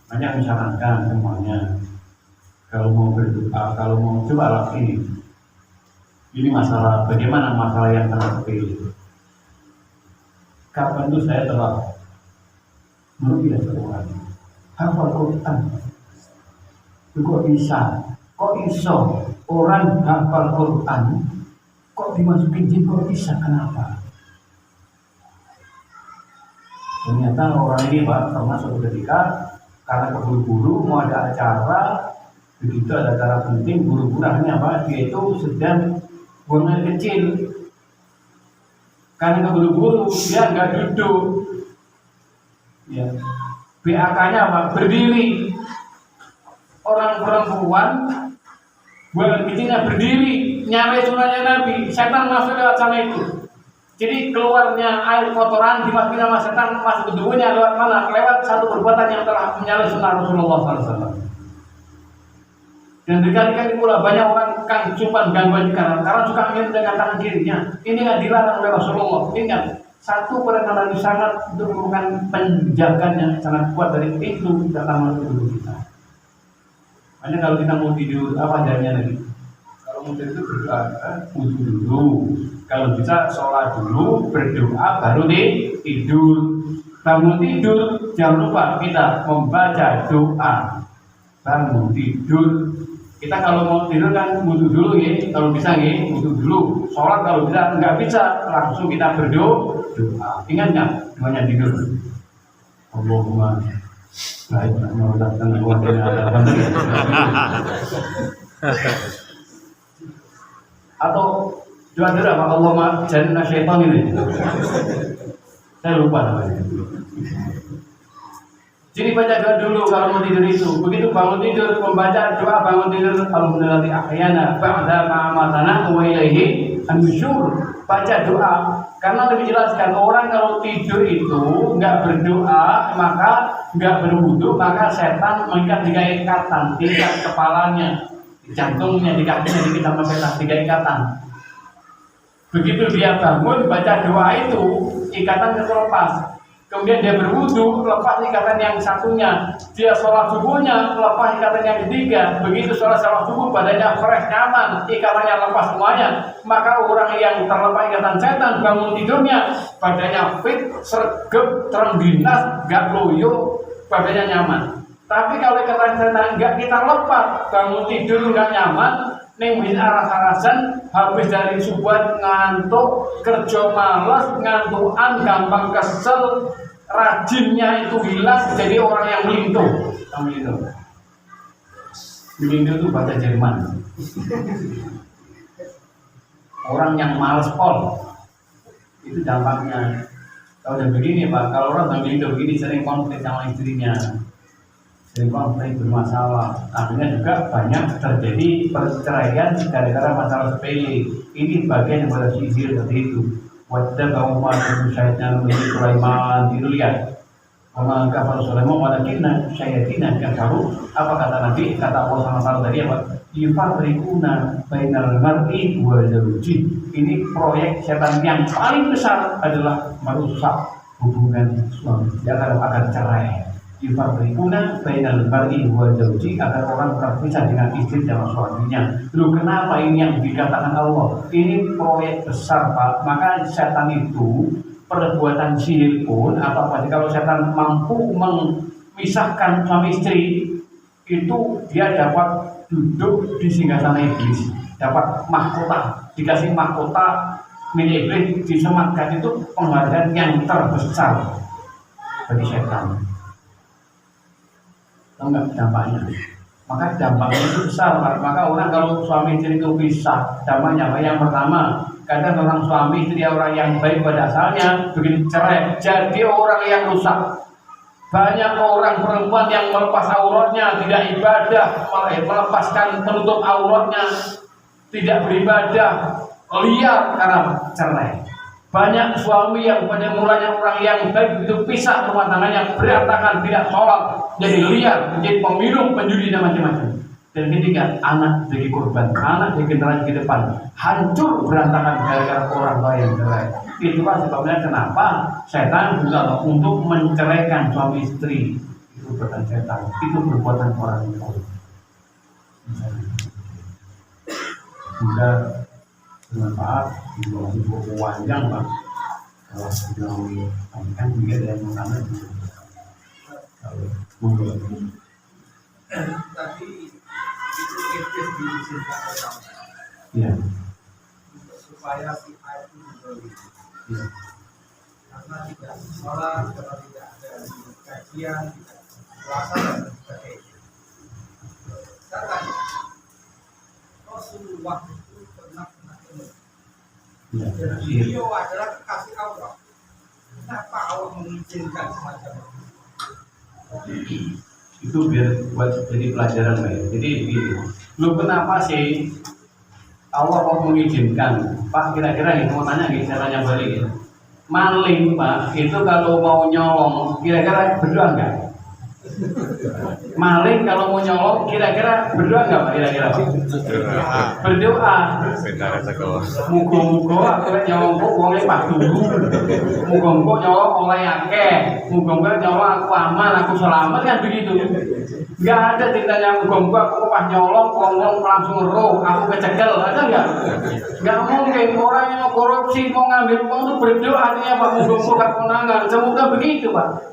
Banyak disarankan semuanya kalau mau berdoa, kalau mau coba lah ini masalah, bagaimana masalah yang sangat sepele. Kapan itu saya telah merugi seorang hafal Quran. Kok iso orang hafal Quran kok dimasukin jin, kok bisa, kenapa? Ternyata orang ini Pak pernah suatu ketika karena keburu-buru mau ada acara, begitu ada acara penting, buru-buru akhirnya Pak dia itu sedang buang air kecil. Karena keburu-buru dia nggak duduk, ya. BAK-nya Pak berdiri. Orang perempuan buang kecilnya berdiri, nyampe sunahnya Nabi, setan masuk lewat sana itu. Jadi keluarnya air kotoran dimasukin sama setan masuk ke tubuhnya lewat mana? Lewat satu perbuatan yang telah menyalahi sunnah Rasulullah SAW. Dan berkali-kali pula banyak orang kan cuma gangguan di kanan, karena suka ingin dengan tangan kirinya. Ini nggak dilarang oleh Rasulullah. Ingat, Satu penekanan sangat untuk merupakan penjagaan yang sangat kuat dari itu dalam tubuh kita. Hanya kalau kita mau tidur, apa ajarnya lagi? Kalau mau tidur itu berdoa, wudhu dulu. Kalau bisa sholat dulu, berdoa baru tidur. Bangun tidur, jangan lupa kita membaca doa. Bangun tidur. Kita kalau mau tidur kan wudhu dulu ya, kalau bisa ya wudhu dulu. Sholat kalau bisa, nggak bisa langsung kita berdoa. Ingat nggak doanya tidur? Allahumma baik memuliakan atau doa apa? Allahumma jangan syaitan ini. Saya lupa namanya. Jadi baca doa dulu kalau mau tidur itu. Begitu bangun tidur membaca doa bangun tidur alhamdulillah ahyana ba'da ma'amatana wa ilaihi an-nusyur. Baca doa karena lebih jelaskan orang kalau tidur itu nggak berdoa maka nggak berwudu maka setan mengikat 3 ikatan di kepalanya, di jantungnya, di kakinya diikat sama setan 3 ikatan. Begitu dia bangun baca doa itu ikatan terlepas. Kemudian dia berwudu, lepas ikatan yang satunya. Dia sholat subuhnya, lepas ikatan yang ketiga. Begitu sholat subuh, badannya fresh, nyaman, ikatannya lepas semuanya. Maka orang yang terlepas ikatan setan, bangun tidurnya, badannya fit, sergap, terang dinas, gak loyo, badannya nyaman. Tapi kalau ikatan setan gak kita lepas, bangun tidur gak nyaman, ning wis aras-arasan, habis dari subuh ngantuk, kerja males, ngantukan, gampang kesel, rajinnya itu hilang, jadi orang yang melintuh. Kamu itu melintuh itu bahasa Jerman. Orang yang males pol, itu dampaknya. Kalau udah begini Pak, kalau orang melintuh begini sering konflik sama istrinya, sering konflik bermasalah. Akhirnya juga banyak terjadi perceraian gara-gara masalah sepele. Ini bagian yang pada sihir seperti itu. Wajah kaum mahu syaitan menjadi Sulaiman itu lihat. Kalau kafir Sulaiman walakinna syaitina kafaru. Apa kata Nabi? Kata Allah SWT tadi apa? Yufarriquna bainal mar'i wa zawji. Ini proyek setan yang paling besar adalah merusak hubungan suami. Dia akan cerai. Yufarriquna bainal mar'i wa zawji, agar orang berpisah dengan istri dan suaminya. Lalu kenapa ini yang dikatakan Allah? Ini proyek besar Pak. Maka setan itu perbuatan sihir pun atau apa? Kalau setan mampu memisahkan suami istri, itu dia dapat duduk di singgasana iblis, dapat mahkota, dikasih mahkota milik iblis, disematkan. Itu penghargaan yang terbesar bagi setan. Enggak dampaknya, maka dampaknya itu besar Pak. Maka orang kalau suami istri itu pisah, dampaknya yang pertama, kadang orang suami istri orang yang baik pada asalnya, begitu cerai jadi orang yang rusak. Banyak orang perempuan yang melepas auratnya, tidak ibadah, melepaskan penutup auratnya, tidak beribadah, liar karena cerai. Banyak suami yang pada mulanya orang yang baik itu pisah rumah tangganya, berantakan, tidak sholat, jadi liar, menjadi peminum, penjudi dan macam-macam. Dan ketiga, anak jadi korban, anak di generasi ke depan hancur berantakan gara-gara orang tua yang cerai. Itulah sebabnya kenapa setan juga untuk menceraikan suami istri. Itu perbuatan setan, itu perbuatan orang tua. Sudah bermanfaat, dibawa buku panjang Pak. Kalau sudah kan juga ada yang mana itu. Kalau monggo. Tadi itu iblis diizinkan orang. Iya. Supaya si air itu dibeli. Iya. Karena tidak sholat, karena tidak ada kajian, tidak puasa dan sebagainya. Sekarang Rasulullah itu pernah Iya. dan beliau adalah kekasih Allah. Kenapa Allah mengizinkan semacam itu? Itu biar buat jadi pelajaran Pak. Jadi begini, lu kenapa sih Allah mau mengizinkan Pak? Kira-kira nih mau tanya nih, saya tanya balik ya. Maling Pak, itu kalau mau nyolong kira-kira berdoa enggak? Maling kalau mau nyolong kira-kira berdoa nggak Pak kira-kira? Berdoa. Muga-muga aku lek nyolong kok wonge pas dulu. Muga-muga nyolong oleh akeh. Muga-muga nyolong aku aman, aku selamat kan begitu. Enggak ada ceritanya muga-muga aku pas nyolong wong langsung roh, aku kecekel, ada enggak? Enggak mungkin orang yang korupsi mau ngambil uang itu berdoa artinya Pak muga-muga kemenangan. Semoga begitu Pak.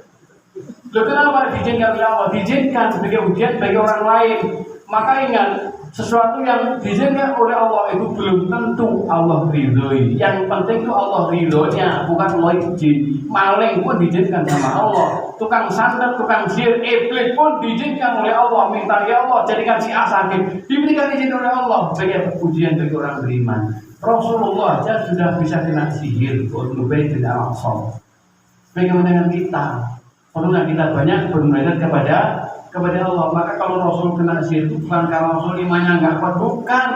Loh kenapa diizinkan oleh Allah? Diizinkan sebagai ujian bagi orang lain. Maka ingat, sesuatu yang diizinkan oleh Allah itu belum tentu Allah ridhoi. Yang penting itu Allah ridhonya, bukan Allah izin. Maling pun diizinkan sama Allah. Tukang santet, tukang sihir, iblis pun diizinkan oleh Allah. Minta ya Allah, jadikan si A sakit. Diberikan izin oleh Allah sebagai ujian bagi orang beriman. Rasulullah saja sudah bisa kena sihir, untuk Baitul Aqsa. Bagaimana dengan kita? Perlulah kita banyak bermunajat kepada Allah. Maka kalau Rasul kena sihir itu bukan karena Rasul imannya nggak kuat, bukan.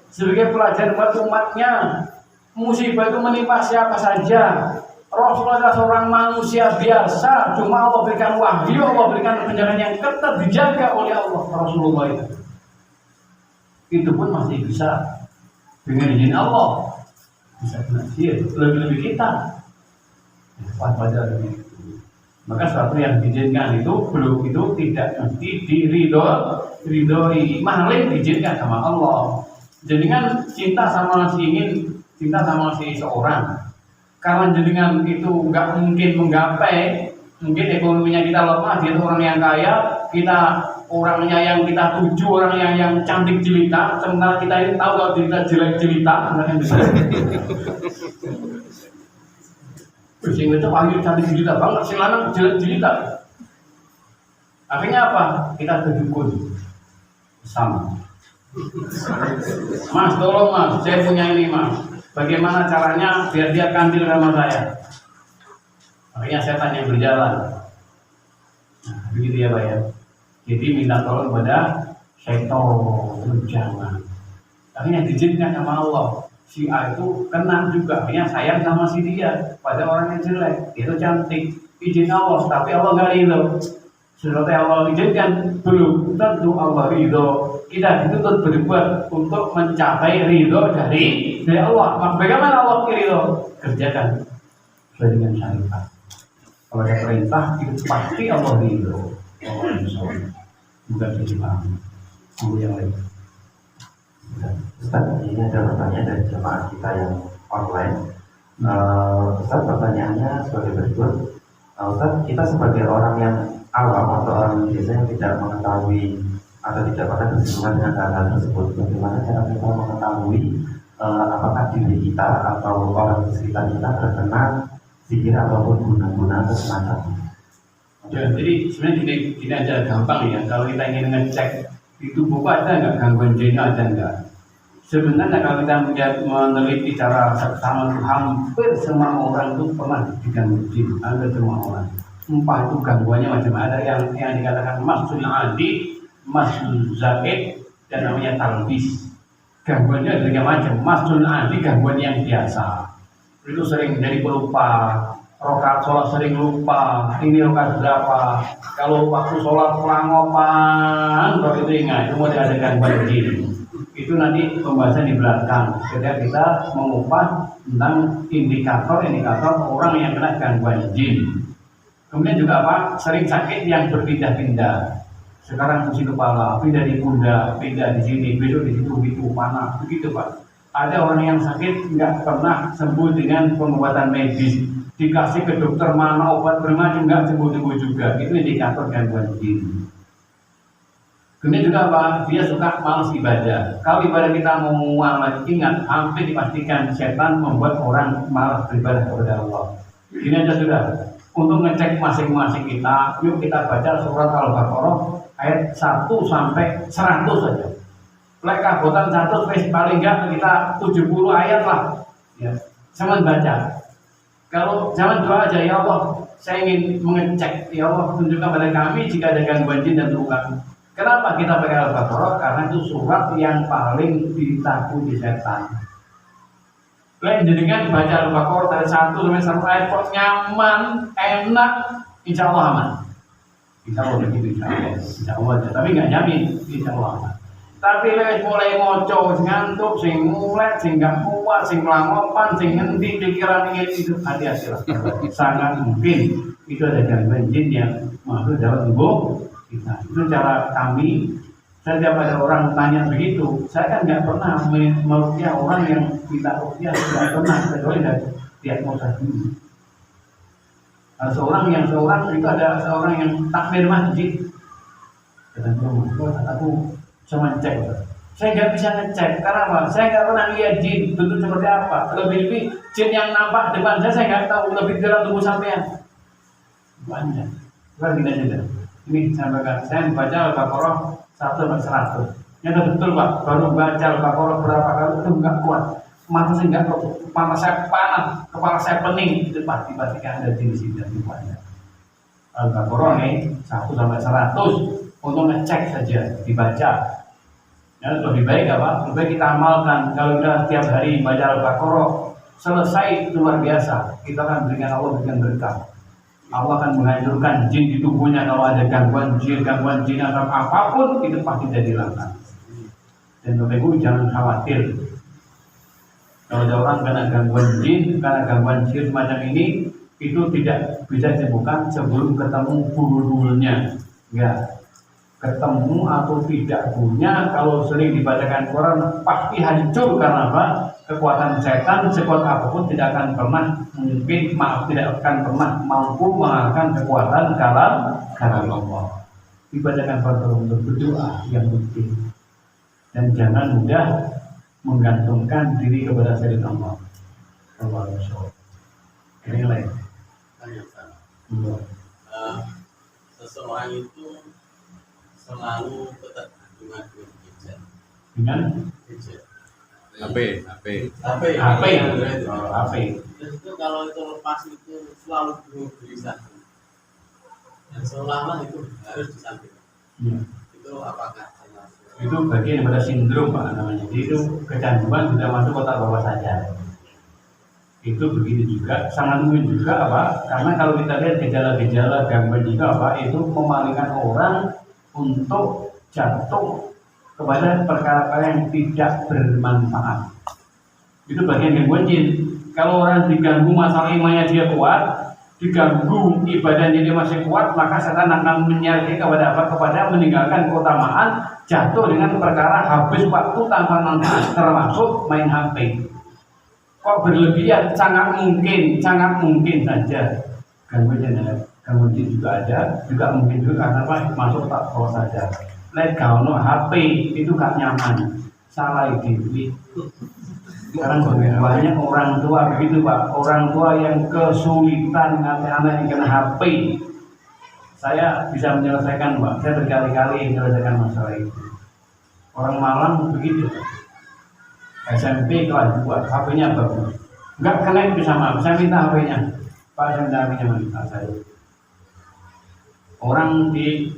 Sebagai pelajaran buat umatnya. Musibah itu menimpa siapa saja. Rasul adalah seorang manusia biasa, cuma Allah berikan wahyu, Allah berikan penjagaan yang ketat, dijaga oleh Allah. Rasulullah itu pun masih bisa dengan izin Allah bisa kena sihir, lebih-lebih kita. Waspada ini. Maka sesuatu yang diizinkan itu belum itu tidak mesti diridhoi. Maling diizinkan sama Allah. Jenengan cinta sama si seorang. Karena jenengan itu nggak mungkin menggapai, mungkin ekonominya kita lemah, dia itu orang yang kaya, kita orangnya yang kita tuju, orangnya yang cantik jelita, sementara kita ini tahu kalau kita jelek jelita, sing itu panggil cantik jelita banget, sing lanang jelek jelita. Akhirnya apa? Kita kedukun sama. Mas, tolong Mas, saya punya ini Mas. Bagaimana caranya biar dia kandil sama saya? Akhirnya setan yang berjalan. Nah, begitu ya Pak ya. Jadi minta tolong kepada setan, jangan. Akhirnya diizinkan sama Allah. Si A itu kena juga, akhirnya sayang sama si dia. Pada orang yang jelek, dia itu cantik, izin Allah, tapi Allah nggak ridho. Sesuatu yang Allah izinkan belum tentu Allah ridho. Kita dituntut berbuat untuk mencapai ridho dari Allah. Maka bagaimana Allah ridho? Kerjakan sesuai dengan syariat. Kalau ada perintah itu pasti Allah ridho. Allah ridho. Bukan kesimpulan. Guru yang lain. Ustaz, ini ada pertanyaan dari jemaah kita yang online. Ustaz, pertanyaannya sebagai berikut. Ustaz, kita sebagai orang yang awam atau orang biasa yang tidak mengetahui atau tidak pernah bersinggungan dengan hal-hal tersebut, bagaimana cara kita mengetahui apakah diri kita atau orang di sekitar kita terkena sihir ataupun guna-guna atau semacamnya? Ya, jadi sebenarnya gini aja gampang ya. Kalau kita ingin ngecek di tubuh ada nggak gangguan jin, ada nggak? Sebenarnya kalau kita meneliti secara seksama itu hampir semua orang itu pernah diganggu jin, hampir semua orang. Entah itu gangguannya macam ada yang dikatakan masul adi, masul zaid, dan namanya talbis. Gangguannya berbagai macam. Masul adi gangguan yang biasa. Itu sering jadi pelupa, rokaat sholat sering lupa, ini rokaat berapa. Kalau waktu sholat pelangopan, kalau itu ingat, itu mau ada gangguan jin. Itu nanti pembahasan di belakang. Ketika kita mengupas tentang indikator orang yang kena gangguan jin. Kemudian juga apa? Sering sakit yang berpindah-pindah. Sekarang pusing kepala, pindah di pundak, pindah di sini, besok di situ, gitu, panas, begitu Pak. Ada orang yang sakit nggak pernah sembuh dengan pengobatan medis. Dikasih ke dokter mana obat bermacam nggak sembuh-sembuh juga. Itu indikator gangguan jin. Kemudian juga apa? Dia suka malas ibadah. Kalau ibadah kita mau muamalah, ingat hampir dipastikan setan membuat orang malas beribadah kepada Allah. Ini aja sudah. Untuk ngecek masing-masing kita, yuk kita baca surat Al-Baqarah ayat 1 sampai 100 saja. Lek kagotan 100 paling enggak kita 70 ayat lah. Ya, jangan baca. Kalau jangan doa aja, ya Allah, saya ingin mengecek, ya Allah, tunjukkan pada kami jika ada gangguan jin dan luka. Kenapa kita pakai Al-Baqarah? Karena itu surat yang paling ditakuti setan. Lain jenengan baca Al-Baqarah dari 1 sampai 100 ayat kok nyaman, enak, insya Allah aman. Insya Allah begitu, insya Allah. Tapi nggak jamin, insya Allah. Tapi lewat mulai ngoco, ngantuk, sing mulai, sing gak kuat, sing melangopan, sing ngendi pikiran itu hati-hati lah. Sangat mungkin itu ada gangguan jin yang masuk dalam tubuh kita. Itu cara kami. Setiap ada orang tanya begitu, saya kan nggak pernah meruqyah orang yang kita ruqyah, nggak pernah kecuali dari diagnosa dulu. Seorang itu ada seorang yang takmir masjid. Kata aku cuma cek, saya nggak bisa ngecek karena apa? Saya nggak pernah lihat jin bentuk seperti apa. Lebih jin yang nampak depan saya nggak tahu lebih dalam tubuh sampean. Banyak. Bukan gini aja. Ini saya baca Al-Baqarah 1-100. Yang betul Pak, baru baca Al-Baqarah berapa kali itu nggak kuat. Mata saya nggak kuat, mata saya panas, kepala saya pening. Itu pasti ada jin di sini dan banyak. Al-Baqarah nih 1-100 untuk ngecek saja, dibaca. Ya, lebih baik apa? Lebih baik kita amalkan. Kalau kita setiap hari baca Al-Baqarah selesai itu luar biasa. Kita akan berikan Allah berikan berkah. Allah akan menghancurkan jin di tubuhnya kalau ada gangguan jin atau apapun itu pasti jadi langka. Dan Bapak Ibu jangan khawatir. Kalau ada orang kena gangguan jin semacam ini, itu tidak bisa disembuhkan sebelum ketemu bulu-bulunya. Ya, ketemu atau tidak bulunya kalau sering dibacakan Quran pasti hancur karena apa? Kekuatan setan sekuat apapun tidak akan pernah tidak akan pernah mampu mengalahkan kekuatan kalam Allah. Dibacakan Quran untuk berdoa yang penting dan jangan mudah menggantungkan diri kepada selain Allah. Allah ini lain. Seseorang itu selalu ketergantungan dengan HP. Itu kalau itu lepas itu selalu gelisah dan seolah-olah itu harus disampaikan. Itu apakah itu bagian daripada sindrom Pak namanya. Jadi itu kecanduan sudah masuk kotak bawah sadar. Itu begitu juga, sangat mungkin juga apa? Karena kalau kita lihat gejala-gejala gangguan juga apa? Itu memalingkan orang untuk jatuh kepada perkara-perkara yang tidak bermanfaat. Itu bagian gangguan jin. Kalau orang diganggu masalah imannya dia kuat, diganggu ibadahnya dia masih kuat, maka setan akan menyeret kepada apa? Kepada meninggalkan keutamaan, jatuh dengan perkara habis waktu tanpa manfaat, termasuk main HP. Kok berlebihan? Sangat mungkin saja gangguan jin juga ada, juga mungkin juga karena apa? Masuk tak bawah sadar. Kalau HP itu gak nyaman, salah diri. Sekarang banyak orang tua begitu Pak, orang tua yang kesulitan anak-anak yang kena HP. Saya bisa menyelesaikan Pak, saya berkali-kali menyelesaikan masalah itu. Orang Malang begitu, SMP kelas 2, HP-nya bagus, nggak connect bisa maaf, saya minta HP-nya, Pak saya minta HP-nya minta saya. Orang di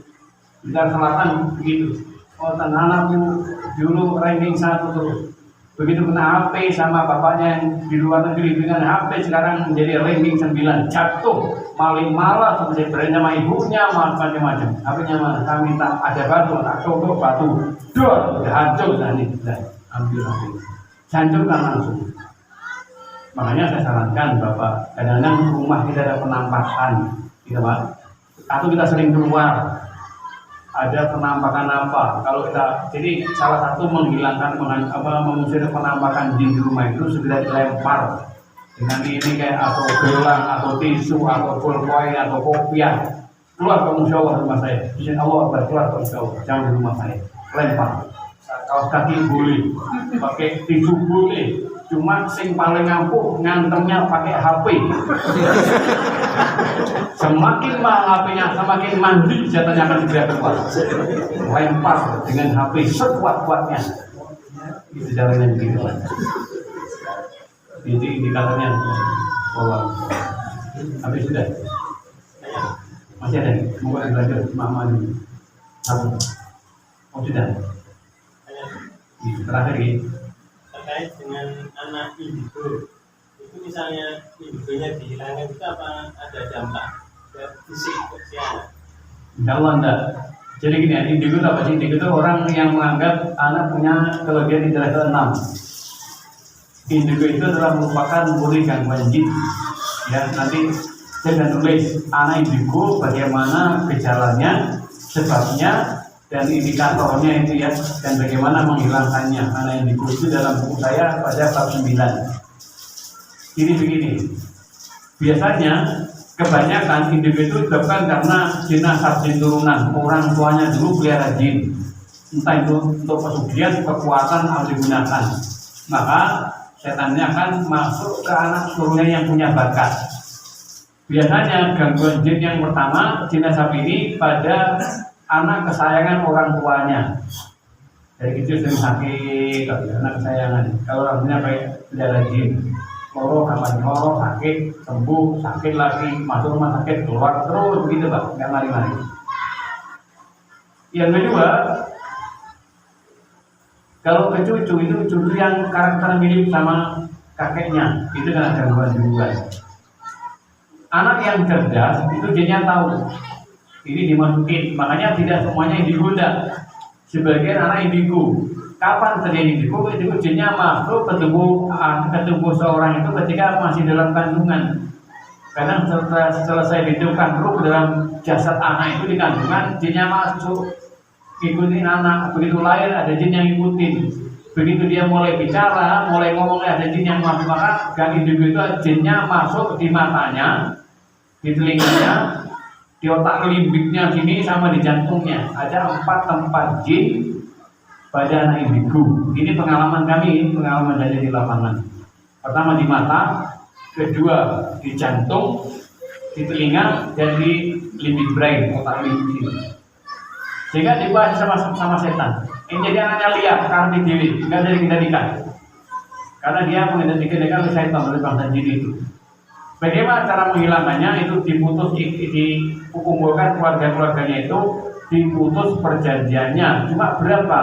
Negara Selatan begitu. Oh, anakku dulu ranking 1 terus. Begitu kena HP sama bapaknya yang di luar negeri dengan HP sekarang menjadi ranking 9, jatuh, maling malah seperti berani sama ibunya, macam-macam. HP-nya mana? Kami minta ada batu, tak contoh batu, dor, udah hancur tadi, ambil HP, hancurkan langsung. Makanya saya sarankan Bapak, kadang-kadang rumah kita ada penampakan, gitu Pak. Atau kita sering keluar, ada penampakan apa? Kalau kita, jadi salah satu menghilangkan mengusir penampakan di rumah itu segera dilempar dengan ini kayak atau gelang atau tisu atau pulpen atau kopiah, keluar ke musyawarah rumah saya. Izin Allah keluar ke musyawarah, jangan di rumah saya. Lempar. Kaos kaki boleh, pakai tisu boleh. Cuma sing paling ampuh ngantemnya pakai HP. Semakin mahal HP-nya, semakin mandi jatuhnya akan segera keluar. Lempar dengan HP sekuat-kuatnya. Itu caranya begitu. Jadi indikatornya bahwa habis sudah. Masih ada nih, mungkin belajar mama ini. Oh sudah. Terakhir ini. Terkait dengan anak indigo, itu misalnya indigonya dihilangkan itu apa ada dampak ke fisik usia? Insya Allah enggak. Jadi gini ya, indigo itu apa sih? Indigo itu orang yang menganggap anak punya kelebihan indera keenam. Indigo itu adalah merupakan murid gangguan jin. Ya, nanti saya akan tulis anak indigo bagaimana gejalanya, sebabnya, dan indikatornya itu ya, dan bagaimana menghilangkannya. Anak indigo itu dalam buku saya pada bab 9. Ini begini, biasanya kebanyakan indigo itu disebabkan karena jenazah jin turunan, orang tuanya dulu pelihara jin, entah itu untuk pesugihan, kekuatan harus digunakan, maka setannya akan masuk ke anak turunnya yang punya bakat. Biasanya gangguan jin yang pertama jenazah ini pada anak kesayangan orang tuanya. Dari kecil sering sakit, anak kesayangan. Kalau orang punya kayak pelihara jin, loro kapan loro sakit, sembuh, sakit lagi, masuk rumah sakit, keluar terus begitu Pak, nggak mari-mari. Yang kedua, kalau ke cucu itu cucu yang karakter mirip sama kakeknya, itu kan gangguan duluan. Anak yang cerdas itu jinnya tahu ini dimasukin, makanya tidak semuanya indigo. Sebagian anak indigo. Kapan terjadi indigo? Indigo jinnya masuk ke tubuh seorang itu ketika masih dalam kandungan. Karena setelah selesai dihidupkan ruh dalam jasad anak itu di kandungan, jinnya masuk ikutin anak. Begitu lahir ada jin yang ikutin. Begitu dia mulai bicara, mulai ngomong ada jin yang masuk, maka gang indigo itu jinnya masuk di matanya, di telinganya, di otak limbiknya sini sama di jantungnya. Ada 4 tempat jin pada anak indigo. Ini pengalaman kami, pengalaman saya di lapangan. Pertama di mata, kedua di jantung, di telinga, dan di limbik brain, otak limbik ini. Sehingga dibahas sama setan. Ini jadi anaknya liar, karena diri, nggak dari kendalikan. Karena dia mengidentikan oleh setan, oleh bangsa jin itu. Bagaimana cara menghilangkannya? Itu diputus, dikumpulkan keluarga-keluarganya itu, diputus perjanjiannya. Cuma berapa?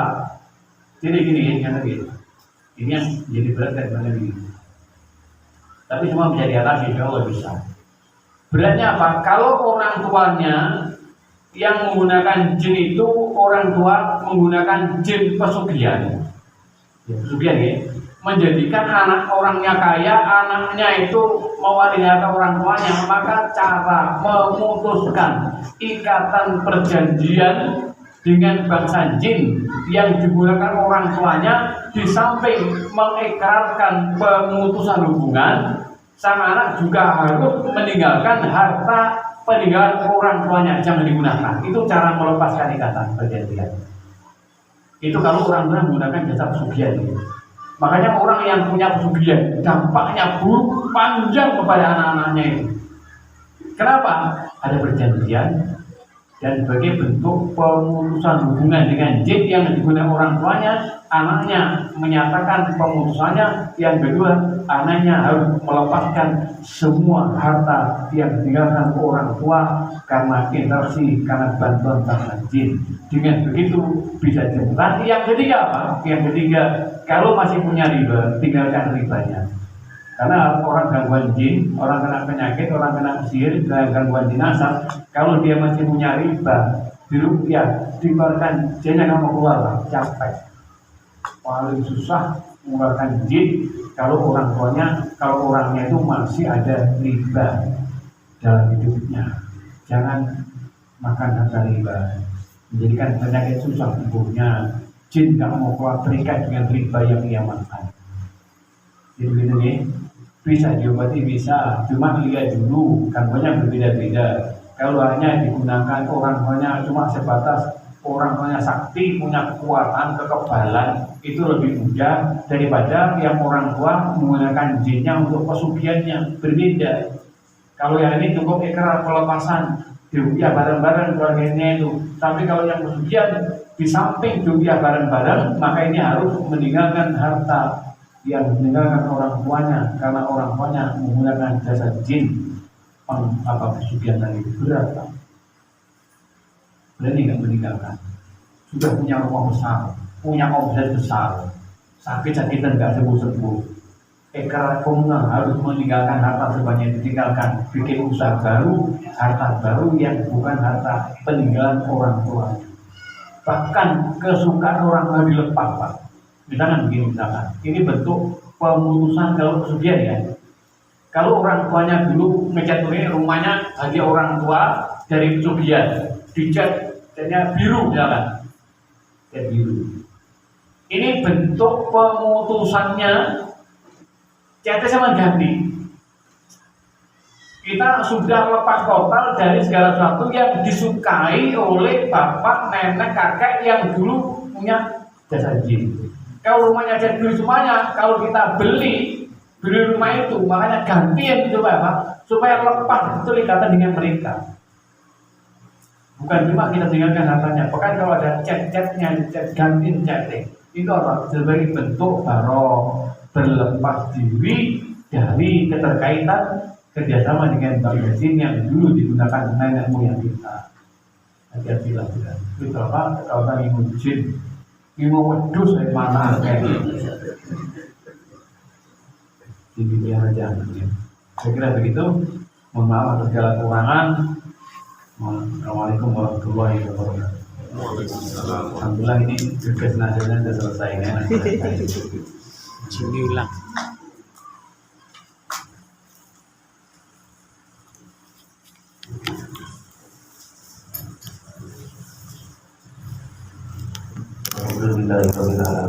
Jadi gini, yang tadi. Ini yang jadi berat daripada ini. Tapi cuma bisa diatasi, insya Allah bisa. Beratnya apa? Kalau orang tuanya yang menggunakan jin itu, orang tua menggunakan jin pesugihan. Pesugihan ya. Menjadikan anak orangnya kaya, anaknya itu mewarisi harta orang tuanya, maka cara memutuskan ikatan perjanjian dengan bangsa jin yang digunakan orang tuanya, di samping mengikrarkan pemutusan hubungan, sang anak juga harus meninggalkan harta peninggalan orang tuanya, jangan digunakan. Itu cara melepaskan ikatan perjanjian. Itu kalau orang tua menggunakan jasa pesugihan. Makanya orang yang punya pesugihan dampaknya buruk panjang kepada anak-anaknya itu. Kenapa? Ada perjanjian dan sebagai bentuk pemutusan hubungan dengan jin yang digunakan orang tuanya, anaknya menyatakan pemutusannya. Yang kedua, anaknya harus melepaskan semua harta yang ditinggalkan orang tua karena interaksi, karena bantuan bangsa jin. Dengan begitu bisa jelas. Yang ketiga apa? Yang ketiga, kalau masih punya riba, tinggalkan ribanya. Karena orang gangguan jin, orang kena penyakit, orang kena sihir, gangguan jenazah, kalau dia masih punya riba di rupiah, dikeluarkan, jinnya nggak mau keluar, capek. Paling susah mengeluarkan jin kalau orang tuanya, kalau orangnya itu masih ada riba dalam hidupnya. Jangan makan harta riba, menjadikan penyakit susah tubuhnya. Jin nggak mau keluar, terikat dengan riba yang ia makan. Jadi begini nih, bisa diobati bisa, cuma lihat dulu gangguannya berbeda-beda. Kalau hanya digunakan orang tuanya cuma sebatas orang tuanya sakti, punya kekuatan, kekebalan, itu lebih mudah daripada yang orang tua menggunakan jinnya untuk pesugihannya. Berbeda. Kalau yang ini cukup ikrar pelepasan, diupiah bareng-bareng keluarganya itu. Tapi kalau yang pesugihan, di samping diupiah bareng-bareng, maka ini harus meninggalkan harta yang meninggalkan orang tuanya, karena orang tuanya menggunakan jasa jin. Pesugihan tadi berat, Pak. Berani nggak meninggalkan? Sudah punya rumah besar, punya omset besar, sakit-sakitan nggak sembuh-sembuh. Ekar komunal harus meninggalkan harta sebanyak ditinggalkan, bikin usaha baru, harta baru yang bukan harta peninggalan orang tua. Bahkan kesukaan orang harus dilepas, Pak. Misalkan begini, misalkan ini bentuk pemutusan kalau kesugihan ya. Kalau orang tuanya dulu ngecat rumahnya hanya orang tua dari pesugihan, catnya biru misalkan, cat biru. Ini bentuk pemutusannya. Catnya sama ganti. Kita sudah lepas total dari segala sesuatu yang disukai oleh bapak, nenek, kakek yang dulu punya jasa jin. Kalau rumahnya cat biru semuanya, kalau kita beli rumah itu, makanya gantian itu Pak, supaya lepas itu ikatan dengan mereka. Bukan cuma kita tinggalkan hartanya, bahkan kalau ada cat-catnya, cat ganti catting, itu apa? Sebagai bentuk baroh berlepas diri dari keterkaitan kerjasama dengan bayi jin yang dulu digunakan nenek moyang kita. Hati-hatilah kita. Itu apa? Kalau kita ingin jin, ingin wedus dari mana? Ini dia aja. Saya kira begitu. Mohon maaf atas segala kekurangan. Assalamualaikum warahmatullahi wabarakatuh. Alhamdulillah ini tugas nasional sudah selesai ya. Sini ulang. Alhamdulillah,